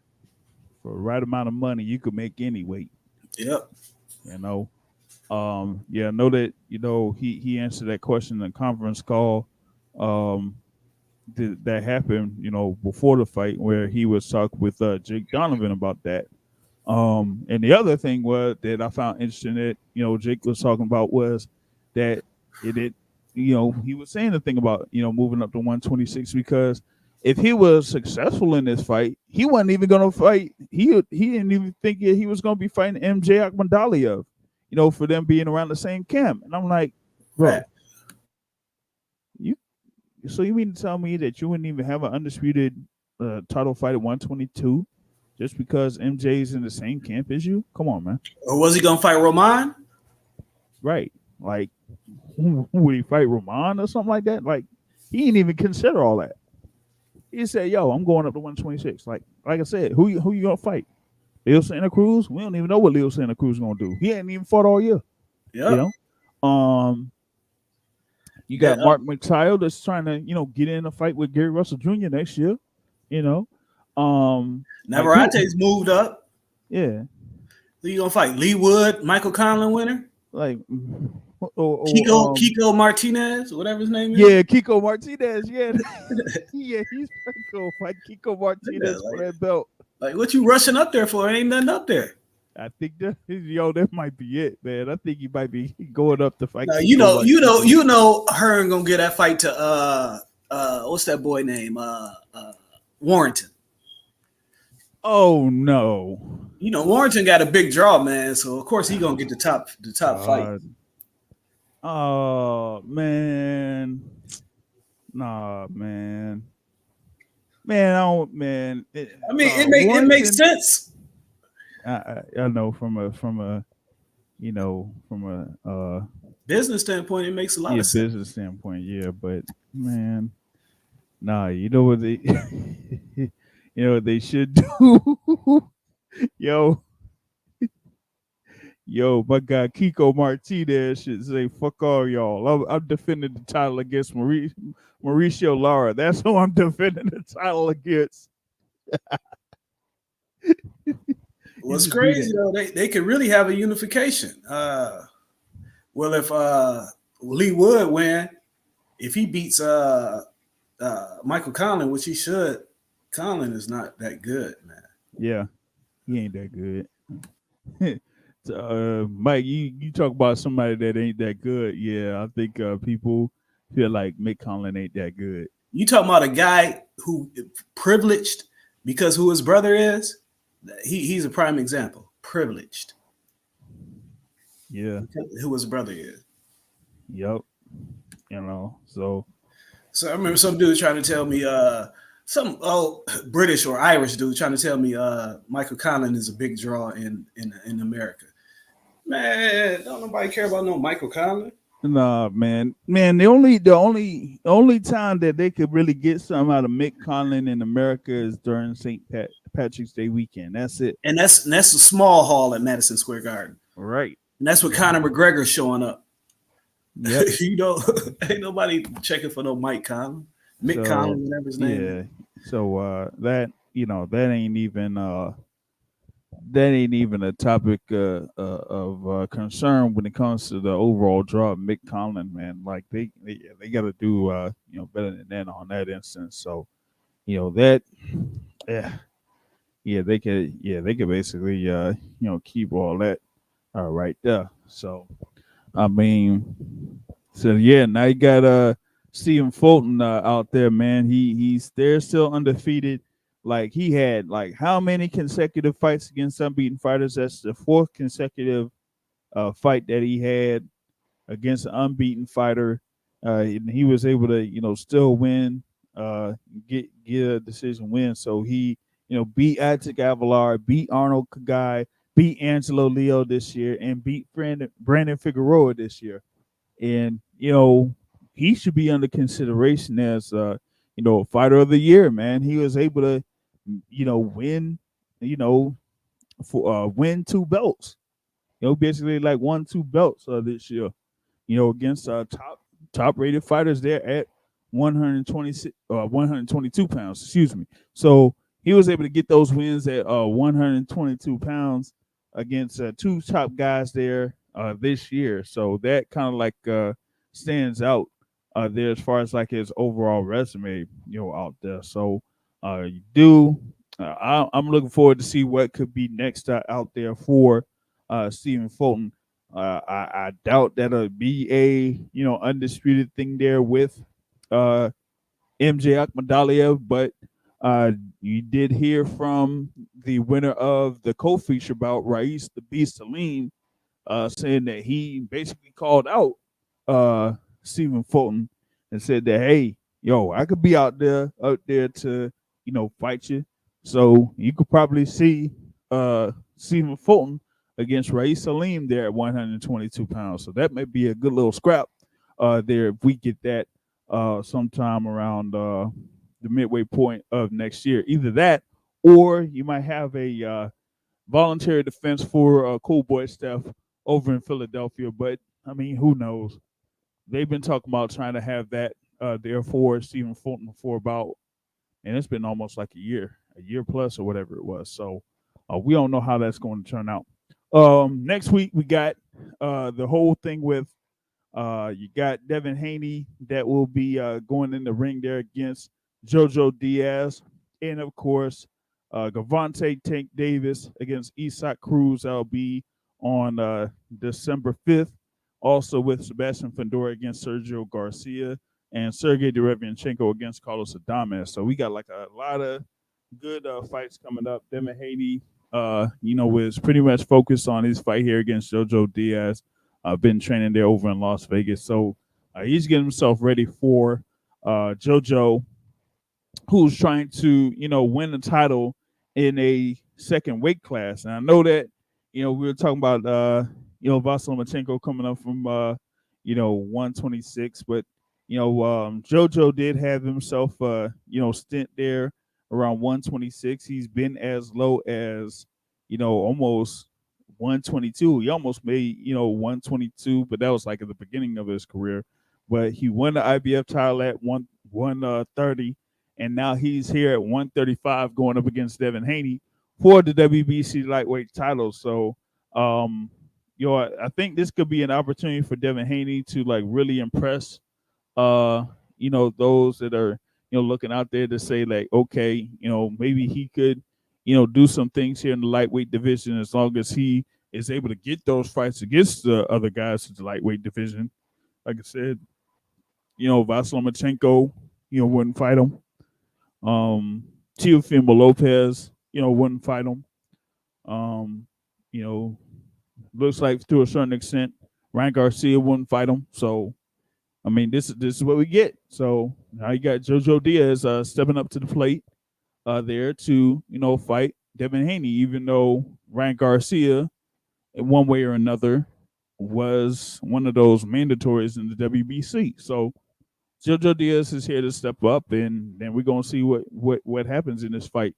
For the right amount of money, you could make any weight. Yep. I know that, he answered that question in the conference call. That happened, before the fight, where he was talking with Jake Donovan about that. And the other thing was that I found interesting that, Jake was talking about was that he was saying the thing about, moving up to 126, because if he was successful in this fight, he wasn't even going to fight. He didn't even think he was going to be fighting MJ Akhmadaliev, for them being around the same camp. And I'm like, bro, so you mean to tell me that you wouldn't even have an undisputed title fight at 122 just because MJ's in the same camp as you? Come on, man. Or was he going to fight Roman? Right. Like, would he fight Roman or something like that? Like, he didn't even consider all that. He said, yo, I'm going up to 126. Like I said, who you going to fight? Leo Santa Cruz? We don't even know what Leo Santa Cruz is going to do. He ain't even fought all year. Yeah. You got Mark McTile that's trying to, get in a fight with Gary Russell Jr. next year. Navarrete's moved up. Yeah. Who you gonna fight? Lee Wood, Michael Conlon winner? Like Kiko Martinez, whatever his name is. Yeah, Kiko Martinez. Yeah. Yeah, he's gonna fight Kiko Martinez for that belt. Like, what you rushing up there for? Ain't nothing up there. I think that might be it, man. I think he might be going up to fight. No, Hearn gonna get that fight to what's that boy name? Warrington. Oh no. Warrington got a big draw, man. So of course he gonna get the top fight. Oh man. Nah, man. It makes sense. I know from a business standpoint, it makes a lot of sense. Business standpoint, yeah, but man, nah, you know what they what they should do? Yo, my guy Kiko Martinez should say, fuck all y'all. I'm defending the title against Mauricio Lara. That's who I'm defending the title against. What's crazy though, they could really have a unification. Well, if Lee Wood win, if he beats Michael Conlon, which he should, Conlon is not that good, man. Yeah, he ain't that good. Mike, you talk about somebody that ain't that good. Yeah, I think people feel like Mick Conlon ain't that good. You talking about a guy who privileged because who his brother is? He's a prime example. Privileged. Yeah. Who his brother is. Yep. So I remember some dude trying to tell me some British or Irish dude trying to tell me Michael Conlon is a big draw in America. Man, don't nobody care about no Michael Conlon. Nah, man. The only time that they could really get something out of Mick Conlon in America is during St. Patrick's Day weekend. That's it. And that's a small hall at Madison Square Garden. Right. And that's what Conor McGregor's showing up. Yep. Ain't nobody checking for no Mike Conlon. Mick Conlon, whatever his name is. So that ain't even a topic of concern when it comes to the overall draw of Mick Conlon, man. Like they got to do better than that on that instance. So that they could basically keep all that right there. So I mean, now you got Stephen Fulton out there, man. They're still undefeated. Like he had like how many consecutive fights against unbeaten fighters? That's the fourth consecutive fight that he had against an unbeaten fighter. And he was able to still win, get a decision win. So he beat Isaac Avalar, beat Arnold Kagai, beat Angelo Leo this year, and beat Brandon Figueroa this year. And he should be under consideration as fighter of the year, man. He was able to win win 2 belts, basically like won 2 belts this year, against top rated fighters there at 122 pounds, excuse me. So he was able to get those wins at 122 pounds against 2 top guys there this year. So that kind of like stands out there as far as like his overall resume, out there. So I'm looking forward to see what could be next out there for Stephen Fulton. I doubt that'll be a undisputed thing there with MJ Akhmadaliev, but you did hear from the winner of the co-feature bout, Rais the Beast Salim, saying that he basically called out Stephen Fulton and said that, hey, I could be out there to fight you. So you could probably see Stephen Fulton against Rais Salim there at 122 pounds. So that may be a good little scrap there if we get that sometime around the midway point of next year. Either that, or you might have a voluntary defense for Cool Boy Steph over in Philadelphia. But I mean, who knows? They've been talking about trying to have that there for Stephen Fulton for about, and it's been almost like a year plus or whatever it was. So we don't know how that's going to turn out. Next week we got the whole thing with you got Devin Haney that will be going in the ring there against JoJo Diaz, and of course Gervonta Tank Davis against Isaac Cruz. That'll be on December 5th. Also with Sebastian Fundora against Sergio Garcia and Sergey Derevianchenko against Carlos Adames. So we got like a lot of good fights coming up. Devin Haney, was pretty much focused on his fight here against JoJo Diaz. Been training there over in Las Vegas. So he's getting himself ready for JoJo, who's trying to, win the title in a second weight class. And I know that, we were talking about, Vasyl Lomachenko coming up from, 126. But, JoJo did have himself, stint there around 126. He's been as low as, almost 122. He almost made, 122, but that was like at the beginning of his career. But he won the IBF title at 130, and now he's here at 135 going up against Devin Haney for the WBC lightweight title. So, I think this could be an opportunity for Devin Haney to like really impress, those that are, looking out there to say like, okay, maybe he could, do some things here in the lightweight division as long as he is able to get those fights against the other guys in the lightweight division. Like I said, Vasyl Lomachenko, wouldn't fight him. Teofimo Lopez, wouldn't fight him. You know, looks like to a certain extent, Ryan Garcia wouldn't fight him. So, I mean, this is what we get. So now you got JoJo Diaz stepping up to the plate there to fight Devin Haney, even though Ryan Garcia, in one way or another, was one of those mandatories in the WBC. So JoJo Diaz is here to step up, and then we're gonna see what happens in this fight.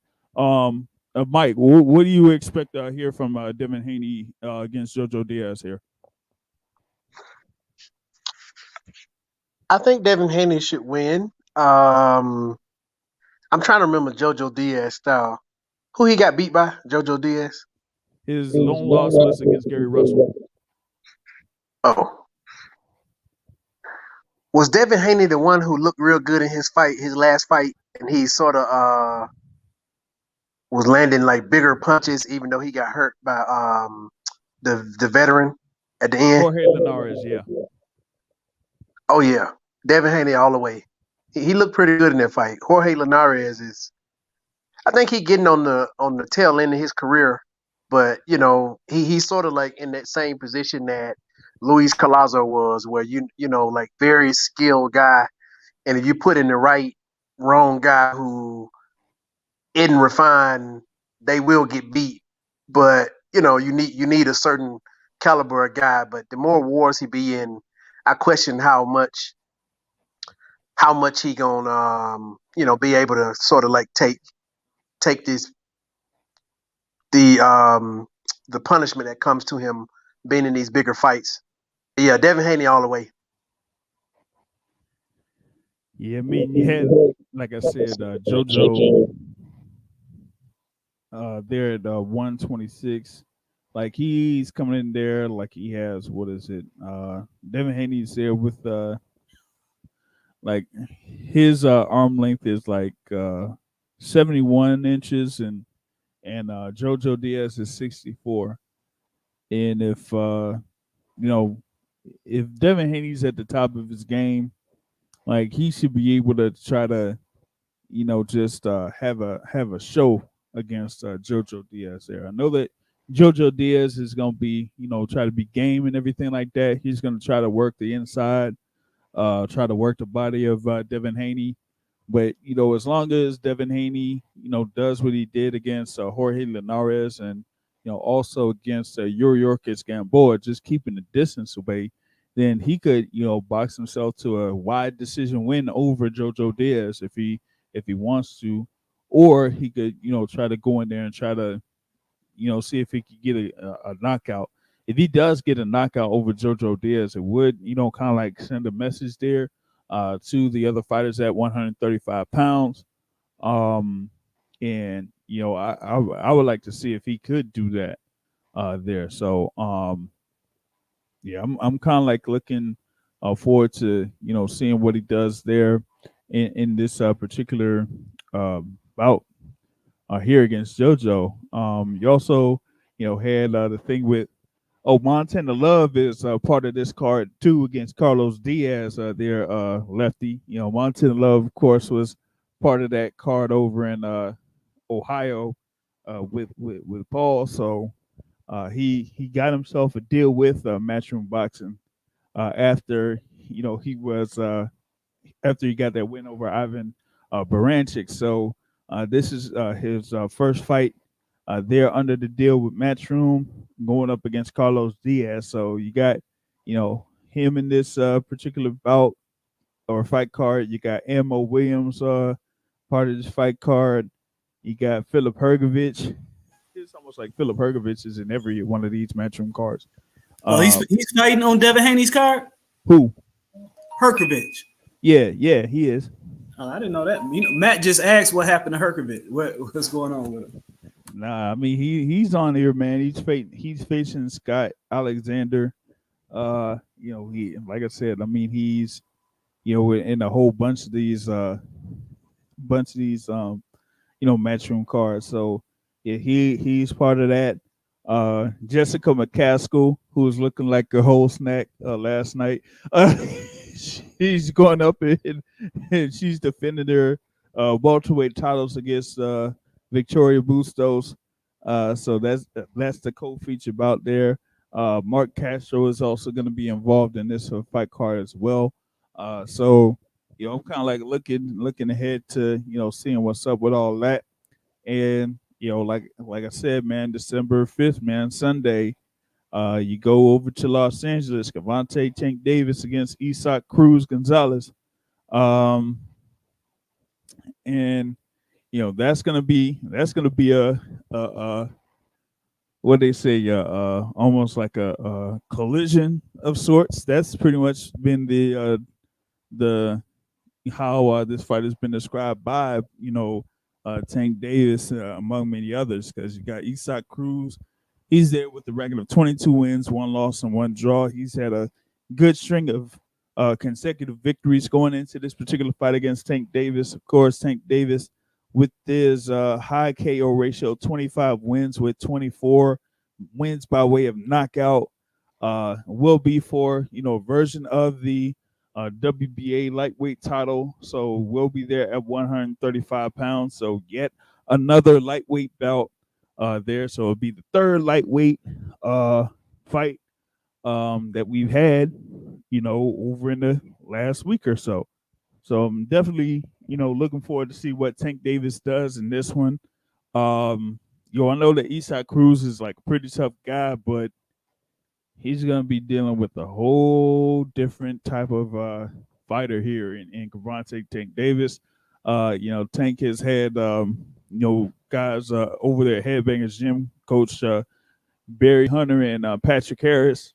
Mike, what do you expect to hear from Devin Haney against JoJo Diaz here? I think Devin Haney should win. I'm trying to remember JoJo Diaz style. Who he got beat by? JoJo Diaz? His lone loss was against Gary Russell. Oh. Was Devin Haney the one who looked real good in his last fight, and he sort of was landing like bigger punches, even though he got hurt by the veteran at the end? Jorge Linares, yeah. Oh yeah, Devin Haney all the way. He looked pretty good in that fight. Jorge Linares is, I think he's getting on the tail end of his career, but he's sort of like in that same position that Luis Collazo was, where like very skilled guy, and if you put in the wrong guy who isn't refined, they will get beat. But you need a certain caliber of guy. But the more wars he be in, I question how much he gonna be able to sort of like take this the punishment that comes to him being in these bigger fights. Yeah, Devin Haney all the way. Yeah, I mean, you had, like I said, JoJo there at 126. Like, he's coming in there like he has, what is it? Devin Haney's there with, like, his arm length is like 71 inches, and JoJo Diaz is 64. And if Devin Haney's at the top of his game, like, he should be able to try to, just have a show against JoJo Diaz there. I know that JoJo Diaz is going to be, try to be game and everything like that. He's going to try to work the inside, try to work the body of Devin Haney. But, as long as Devin Haney, does what he did against Jorge Linares and, also against Yuriorkis Gamboa, just keeping the distance away, then he could, box himself to a wide decision win over JoJo Diaz if he wants to, or he could, try to go in there and try to, see if he could get a knockout. If he does get a knockout over JoJo Diaz, it would, kind of like send a message there to the other fighters at 135 pounds. And I would like to see if he could do that there. So yeah, I'm kind of like looking forward to seeing what he does there in this particular bout here against JoJo. You also had the thing with Montana Love is part of this card too against Carlos Diaz, their lefty. Montana Love, of course, was part of that card over in Ohio with Paul. So he got himself a deal with Matchroom Boxing after he was after he got that win over Ivan Baranchik. So this is his first fight there under the deal with Matchroom, going up against Carlos Diaz. So you got him in this particular bout or fight card. You got Ammo Williams part of this fight card. You got Philip Hergovich. It's almost like Philip Hergovich is in every one of these Matchroom cards. He's fighting on Devin Haney's card? Who? Herkovich. Yeah, he is. Oh, I didn't know that. Matt just asked what happened to Herkovich. What's going on with him? Nah, I mean he's on here, man. He's facing Scott Alexander. He, like I said, I mean he's in a whole bunch of these Matchroom cards. So yeah, he's part of that. Jessica McCaskill, who was looking like a whole snack last night. She's going up and she's defending her welterweight titles against Victoria Bustos. So that's the co-feature bout there. Mark Castro is also going to be involved in this fight card as well. So I'm kind of like looking ahead to seeing what's up with all that. And like I said, man, December 5th, man, Sunday, you go over to Los Angeles, Cavante Tank Davis against Isaac Cruz Gonzalez. And that's gonna be a what they say, almost like a collision of sorts. That's pretty much been the how this fight has been described by Tank Davis, among many others, because you got Isaac Cruz. He's there with the record of 22 wins, 1 loss, and 1 draw. He's had a good string of consecutive victories going into this particular fight against Tank Davis. Of course, Tank Davis with his high KO ratio, 25 wins with 24 wins by way of knockout, will be for a version of the WBA lightweight title. So we'll be there at 135 pounds. So yet another lightweight bout there. So it'll be the third lightweight fight that we've had, over in the last week or so. So I'm definitely, looking forward to see what Tank Davis does in this one. I know that Isaac Cruz is like a pretty tough guy, but he's going to be dealing with a whole different type of fighter here in Cavante Tank Davis. Tank has had, guys over there, Headbangers Gym, Coach Barry Hunter and Patrick Harris,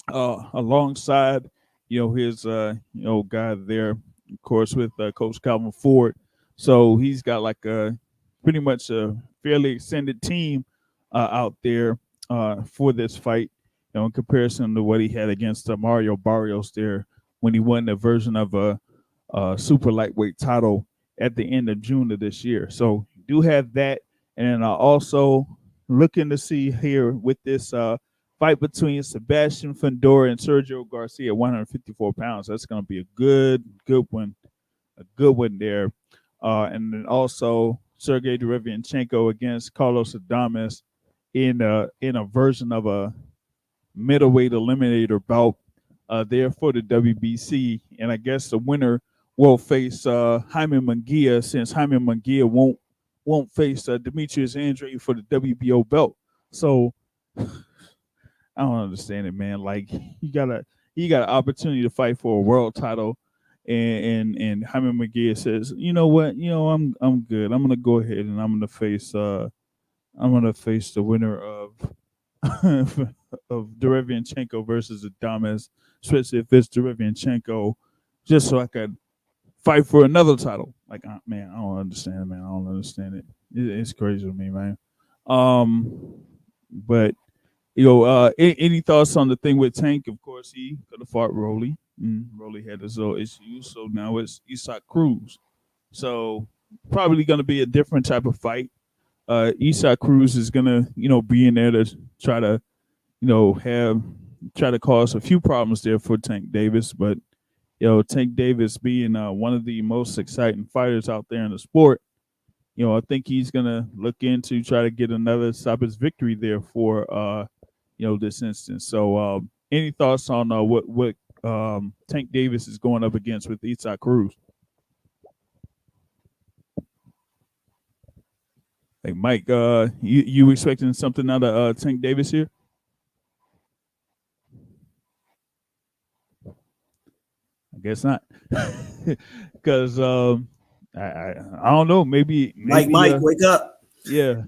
alongside, his, guy there, of course, with Coach Calvin Ford. So he's got like pretty much a fairly extended team out there for this fight, in comparison to what he had against Mario Barrios there when he won the version of a super lightweight title at the end of June of this year. So do have that. And also looking to see here with this fight between Sebastian Fundora and Sergio Garcia at 154 pounds. That's going to be a good one there. And then also Sergey Derevianchenko against Carlos Adames in a version of a middleweight eliminator bout there for the WBC. And I guess the winner will face Jaime Munguia, since Jaime Munguia won't face Demetrius Andre for the WBO belt. So I don't understand it, man. Like you got an opportunity to fight for a world title, and Jaime Munguia says, you know what, I'm good. I'm gonna go ahead and I'm gonna face the winner of of Derevianchenko versus Adames, especially if it's Derevianchenko, just so I could fight for another title. Like, man, I don't understand it, man. I don't understand it. It's crazy to me, man. But any thoughts on the thing with Tank? Of course, he could have fought Rolly. Rolly had his little issues, so now it's Isaac Cruz. So probably going to be a different type of fight. Isaac Cruz is going to, be in there to try to, try to cause a few problems there for Tank Davis. But, Tank Davis being one of the most exciting fighters out there in the sport, I think he's going to look into try to get another stoppage victory there for, this instance. So any thoughts on what Tank Davis is going up against with Isaac Cruz? Hey, Mike, you expecting something out of Tank Davis here? I guess not, because I don't know. Maybe Mike, wake up. Yeah,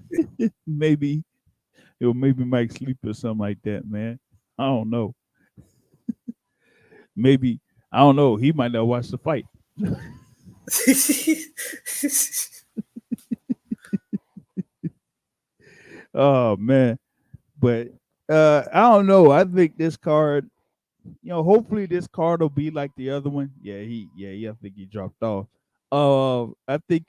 maybe maybe Mike sleep or something like that, man. I don't know. Maybe I don't know. He might not watch the fight. Oh man, but I don't know. I think this card, hopefully this card will be like the other one. Yeah, I think he dropped off. I think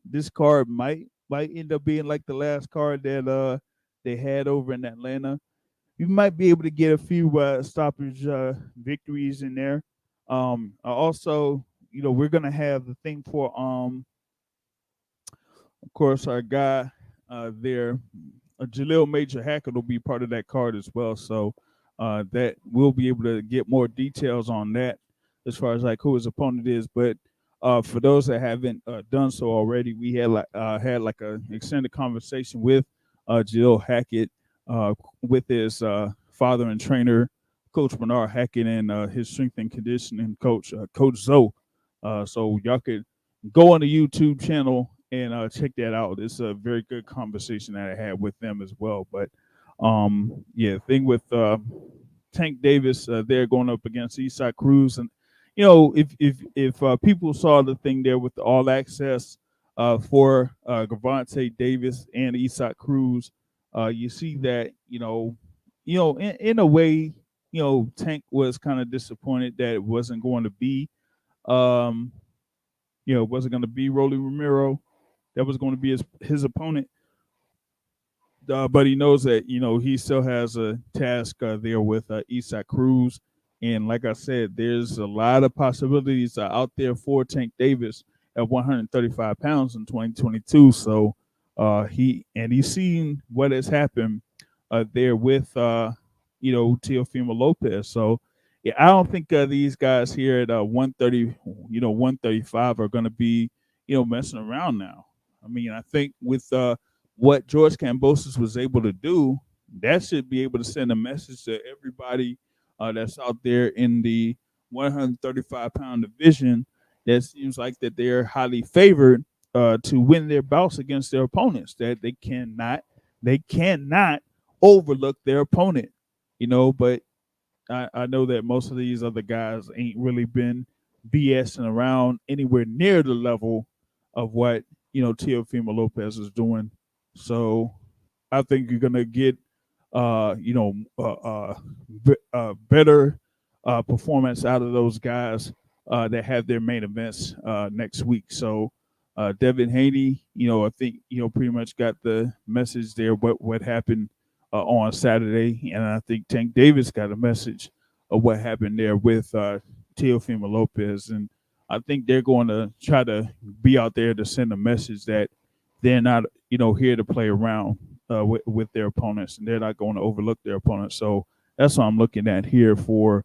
this card might end up being like the last card that they had over in Atlanta. You might be able to get a few stoppage victories in there. Also, we're gonna have the thing for of course, our guy there, Jaleel Major Hackett will be part of that card as well. So that we'll be able to get more details on that as far as like who his opponent is. But for those that haven't done so already, we had like a extended conversation with Jaleel Hackett with his father and trainer, Coach Bernard Hackett, and his strength and conditioning coach, Coach Zoe. So y'all could go on the YouTube channel and check that out. It's a very good conversation that I had with them as well. But yeah, thing with Tank Davis, they're going up against Eastside Cruz, and if people saw the thing there with the all access for Gervonta Davis and Eastside Cruz, you see that in a way, Tank was kind of disappointed that it wasn't going to be, it wasn't going to be Rolly Romero. That was going to be his opponent. But he knows that he still has a task there with Eastside Cruz, and like I said, there's a lot of possibilities out there for Tank Davis at 135 pounds in 2022. So he's seen what has happened there with Teofimo Lopez. So yeah, I don't think these guys here at 130, 135 are going to be messing around now. I mean, I think with what George Kambosos was able to do, that should be able to send a message to everybody that's out there in the 135-pound division that seems like that they're highly favored to win their bouts against their opponents, that they cannot overlook their opponent, but I know that most of these other guys ain't really been BSing around anywhere near the level of what Teofimo Lopez is doing. So I think you're gonna get better performance out of those guys that have their main events next week. So Devin Haney, I think pretty much got the message there what happened on Saturday, and I think Tank Davis got a message of what happened there with Teofimo Lopez, and I think they're going to try to be out there to send a message that they're not, here to play around with their opponents, and they're not going to overlook their opponents. So that's what I'm looking at here for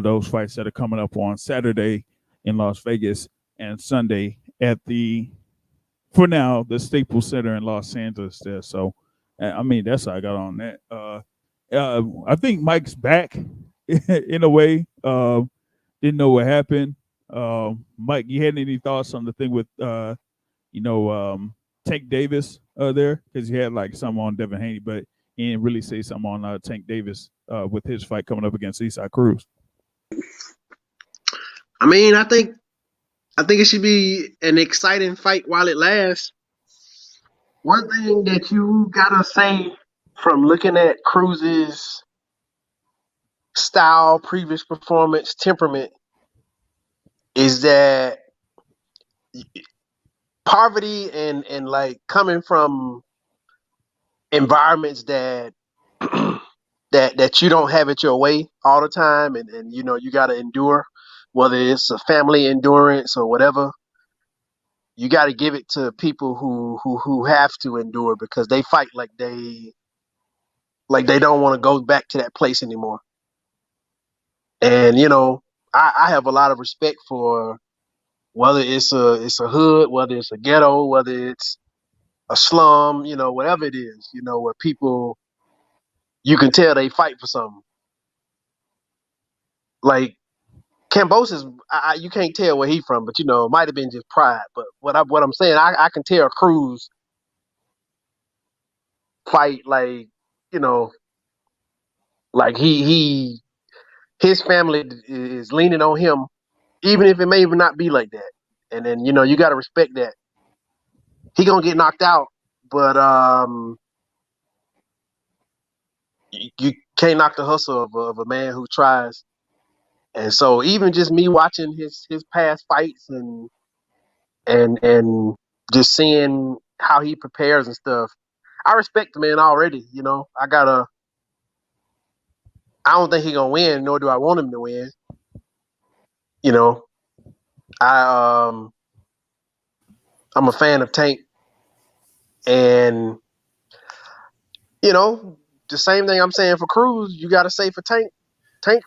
those fights that are coming up on Saturday in Las Vegas and Sunday at for now, the Staples Center in Los Angeles there. So, I mean, that's how I got on that. I think Mike's back in a way. Didn't know what happened. Mike, you had any thoughts on the thing with Tank Davis there? Because you had like some on Devin Haney, but you didn't really say something on Tank Davis with his fight coming up against Eastside Cruz. I mean, I think it should be an exciting fight while it lasts. One thing that you gotta say from looking at Cruz's style, previous performance, temperament, is that poverty and like coming from environments that that you don't have it your way all the time, and you got to endure, whether it's a family endurance or whatever. You got to give it to people who have to endure, because they fight like they don't want to go back to that place anymore. And I have a lot of respect for whether it's a hood, whether it's a ghetto, whether it's a slum, whatever it is, where people, you can tell they fight for something. Like Kambosos, you can't tell where he from, but it might have been just pride. But what I'm saying, I can tell Cruz fight like, like his family is leaning on him, even if it may even not be like that. And then you got to respect that. He gonna get knocked out, but you can't knock the hustle of a man who tries. And so even just me watching his past fights and just seeing how he prepares and stuff, I respect the man already. You know, I don't think he's gonna win, nor do I want him to win. You know, I'm a fan of Tank, and you know, the same thing I'm saying for Cruz, you got to say for Tank. Tank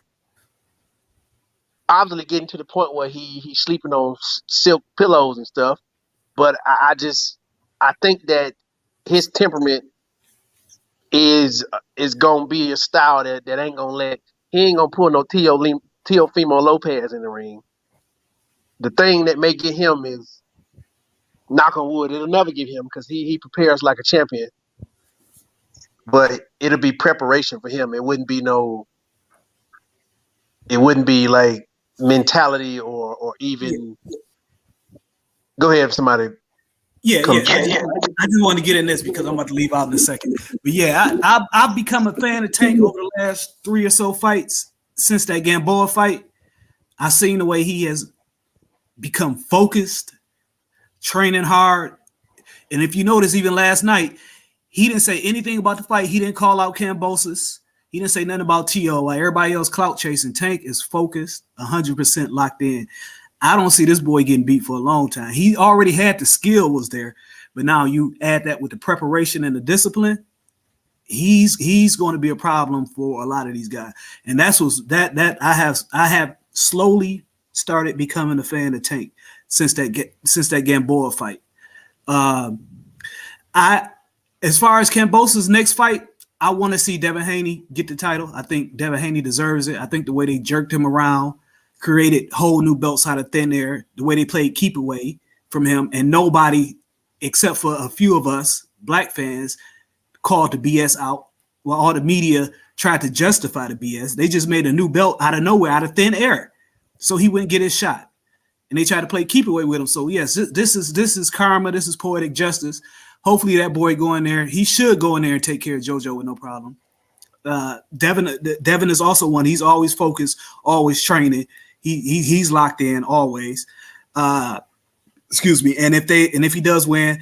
obviously getting to the point where he's sleeping on silk pillows and stuff, but I think that his temperament is gonna be a style that ain't gonna he ain't gonna pull no Teofimo Lopez in the ring. The thing that may get him is, knock on wood, it'll never get him because he prepares like a champion. But it'll be preparation for him. It wouldn't be like mentality or even. Go ahead, somebody. Yeah. I just want to get in this because I'm about to leave out in a second. But yeah, I've become a fan of Tank over the last 3 or so fights since that Gamboa fight. I've seen the way he has become focused, training hard. And if you notice, even last night, he didn't say anything about the fight. He didn't call out Kambosos. He didn't say nothing about T.O. Like everybody else clout chasing. Tank is focused, 100% locked in. I don't see this boy getting beat for a long time. He already had the skill was there, but now you add that with the preparation and the discipline, he's going to be a problem for a lot of these guys. And that's that I have slowly started becoming a fan of Tank since that Gamboa fight. As far as Kambosos' next fight, I want to see Devin Haney get the title. I think Devin Haney deserves it. I think the way they jerked him around, created whole new belts out of thin air, the way they played keep away from him, and nobody except for a few of us black fans called the BS out. While all the media tried to justify the BS, they just made a new belt out of nowhere, out of thin air, so he wouldn't get his shot. And they tried to play keep away with him. So yes, this is karma. This is poetic justice. Hopefully that boy go in there. He should go in there and take care of JoJo with no problem. Devin is also one. He's always focused, always training. He's locked in always. Excuse me. And if he does win,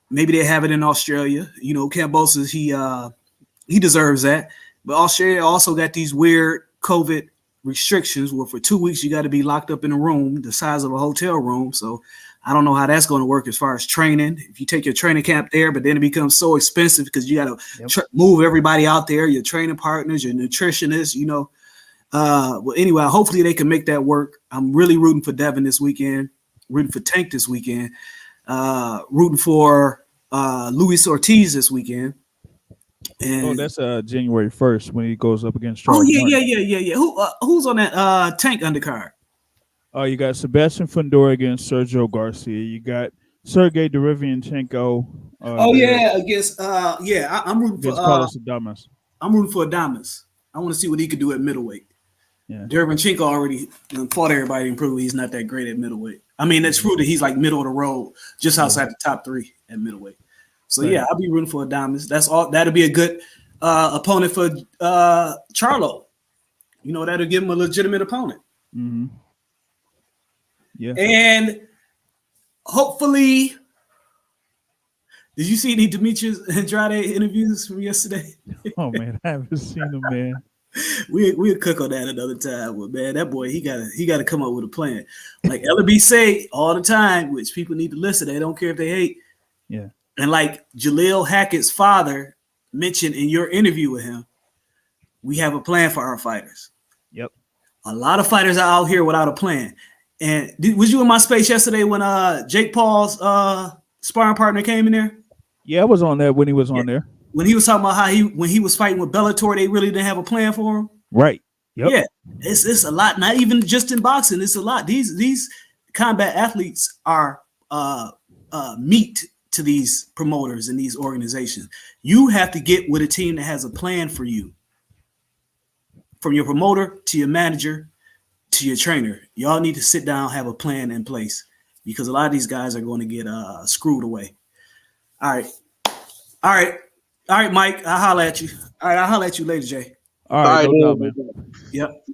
maybe they have it in Australia. You know, Kambosos, he deserves that. But Australia also got these weird COVID restrictions where for 2 weeks you got to be locked up in a room the size of a hotel room. So I don't know how that's going to work as far as training. If you take your training camp there, but then it becomes so expensive because you got to move everybody out there, your training partners, your nutritionists, you know. Well, anyway, hopefully they can make that work. I'm really rooting for Devin this weekend, rooting for Tank this weekend, rooting for Luis Ortiz this weekend. And that's January 1st when he goes up against Charles. Yeah. Who's on that Tank undercard? Oh, you got Sebastian Fundora against Sergio Garcia. You got Sergey Derevianchenko. Against I'm rooting for Carlos Adames. I'm rooting for Adames. I want to see what he could do at middleweight. Yeah, Derevianchenko already fought everybody and proved he's not that great at middleweight. I mean, it's true that he's like middle of the road, just outside the top 3 at middleweight. So yeah, I'll be rooting for Adames. That's all. That'll be a good opponent for Charlo. You know, that'll give him a legitimate opponent. Mm-hmm. Yeah, and hopefully, did you see any Demetrius Andrade interviews from yesterday? Oh man, I haven't seen them, man. We'll cook on that another time, but man, that boy he gotta come up with a plan. Like LB say all the time, which people need to listen. They don't care if they hate. Yeah. And like Jaleel Hackett's father mentioned in your interview with him, we have a plan for our fighters. Yep. A lot of fighters are out here without a plan. And was you in my space yesterday when Jake Paul's sparring partner came in there? Yeah, I was on there when he was on there. When he was talking about how when he was fighting with Bellator, they really didn't have a plan for him. Right. Yep. Yeah. It's a lot. Not even just in boxing. It's a lot. These combat athletes are meat to these promoters and these organizations. You have to get with a team that has a plan for you. From your promoter to your manager to your trainer, y'all need to sit down, have a plan in place because a lot of these guys are going to get screwed away. All right, Mike. I'll holler at you. All right, I'll holler at you later, Jay. All right, no doubt, man. Yep.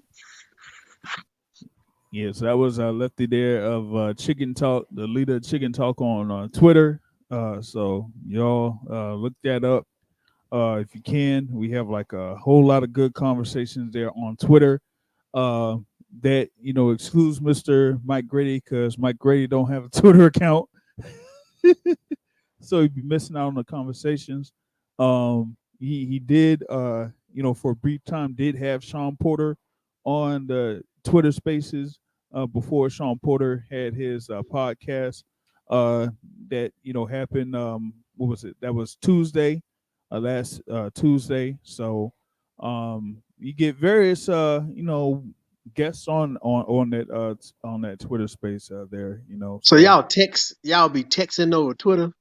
Yes, that was Lefty there of Chicken Talk, the leader of Chicken Talk on Twitter. So y'all look that up if you can. We have like a whole lot of good conversations there on Twitter. Uh, that excludes Mr. Mike Grady because Mike Grady don't have a Twitter account, so he'd be missing out on the conversations. He did for a brief time did have Sean Porter on the Twitter Spaces before Sean Porter had his podcast that happened. What was it? That was Tuesday, last Tuesday. So you get various guests on that Twitter space there. So y'all be texting over Twitter.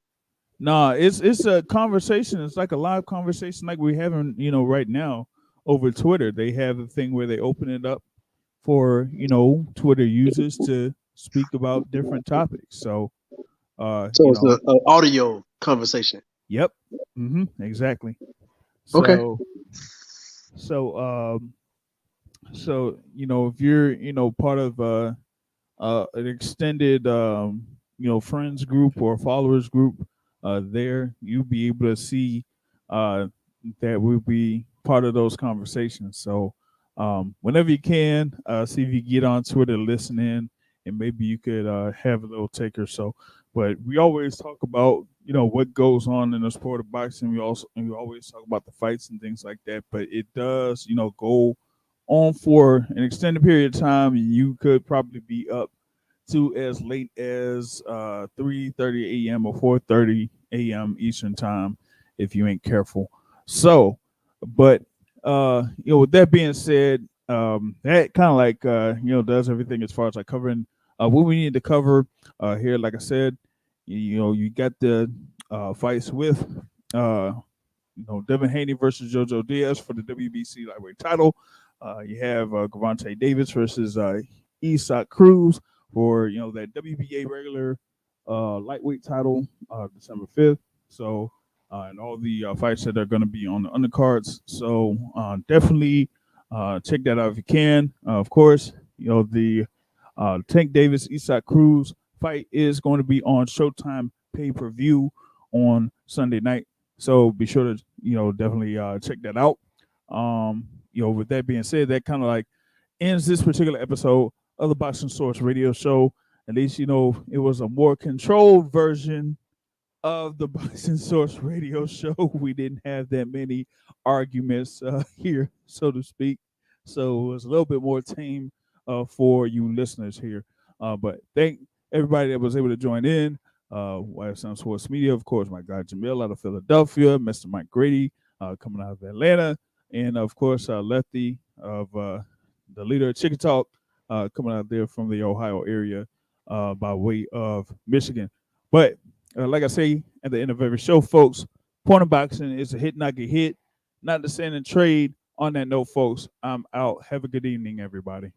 Nah, it's a conversation. It's like a live conversation like we're having, right now over Twitter. They have a thing where they open it up for, Twitter users to speak about different topics. So So it's an audio conversation. Yep. Exactly. Okay. So if you're part of an extended friends group or followers group there, you'll be able to see that we'll be part of those conversations. So whenever you can, see if you get on Twitter, listen in, and maybe you could have a little take or so. But we always talk about what goes on in the sport of boxing. We always talk about the fights and things like that. But it does go on for an extended period of time. You could probably be up to as late as 3:30 a.m. or 4:30 a.m. Eastern time if you ain't careful. So, but with that being said, that kind of like does everything as far as like covering what we need to cover here. Like I said, you got the fights with Devin Haney versus JoJo Diaz for the WBC lightweight title. You have Gervonta Davis versus Isaac Cruz for that WBA regular lightweight title December 5th. So and all the fights that are going to be on the undercards. So definitely check that out if you can. Of course, the Tank Davis Isaac Cruz fight is going to be on Showtime pay-per-view on Sunday night. So be sure to definitely check that out. With that being said, that kind of like ends this particular episode of the Boxing Source Radio Show. At least it was a more controlled version of the Boxing Source Radio Show. We didn't have that many arguments here, so to speak. So it was a little bit more tame for you listeners here. But thank everybody that was able to join in. YSM Sports Media, of course, my guy Jamil out of Philadelphia, Mr. Mike Grady coming out of Atlanta, and of course, Lefty of the leader of Chicken Talk coming out there from the Ohio area by way of Michigan. But like I say at the end of every show, folks, corner boxing is a hit, not get hit, not the sand and trade. On that note, folks, I'm out. Have a good evening, everybody.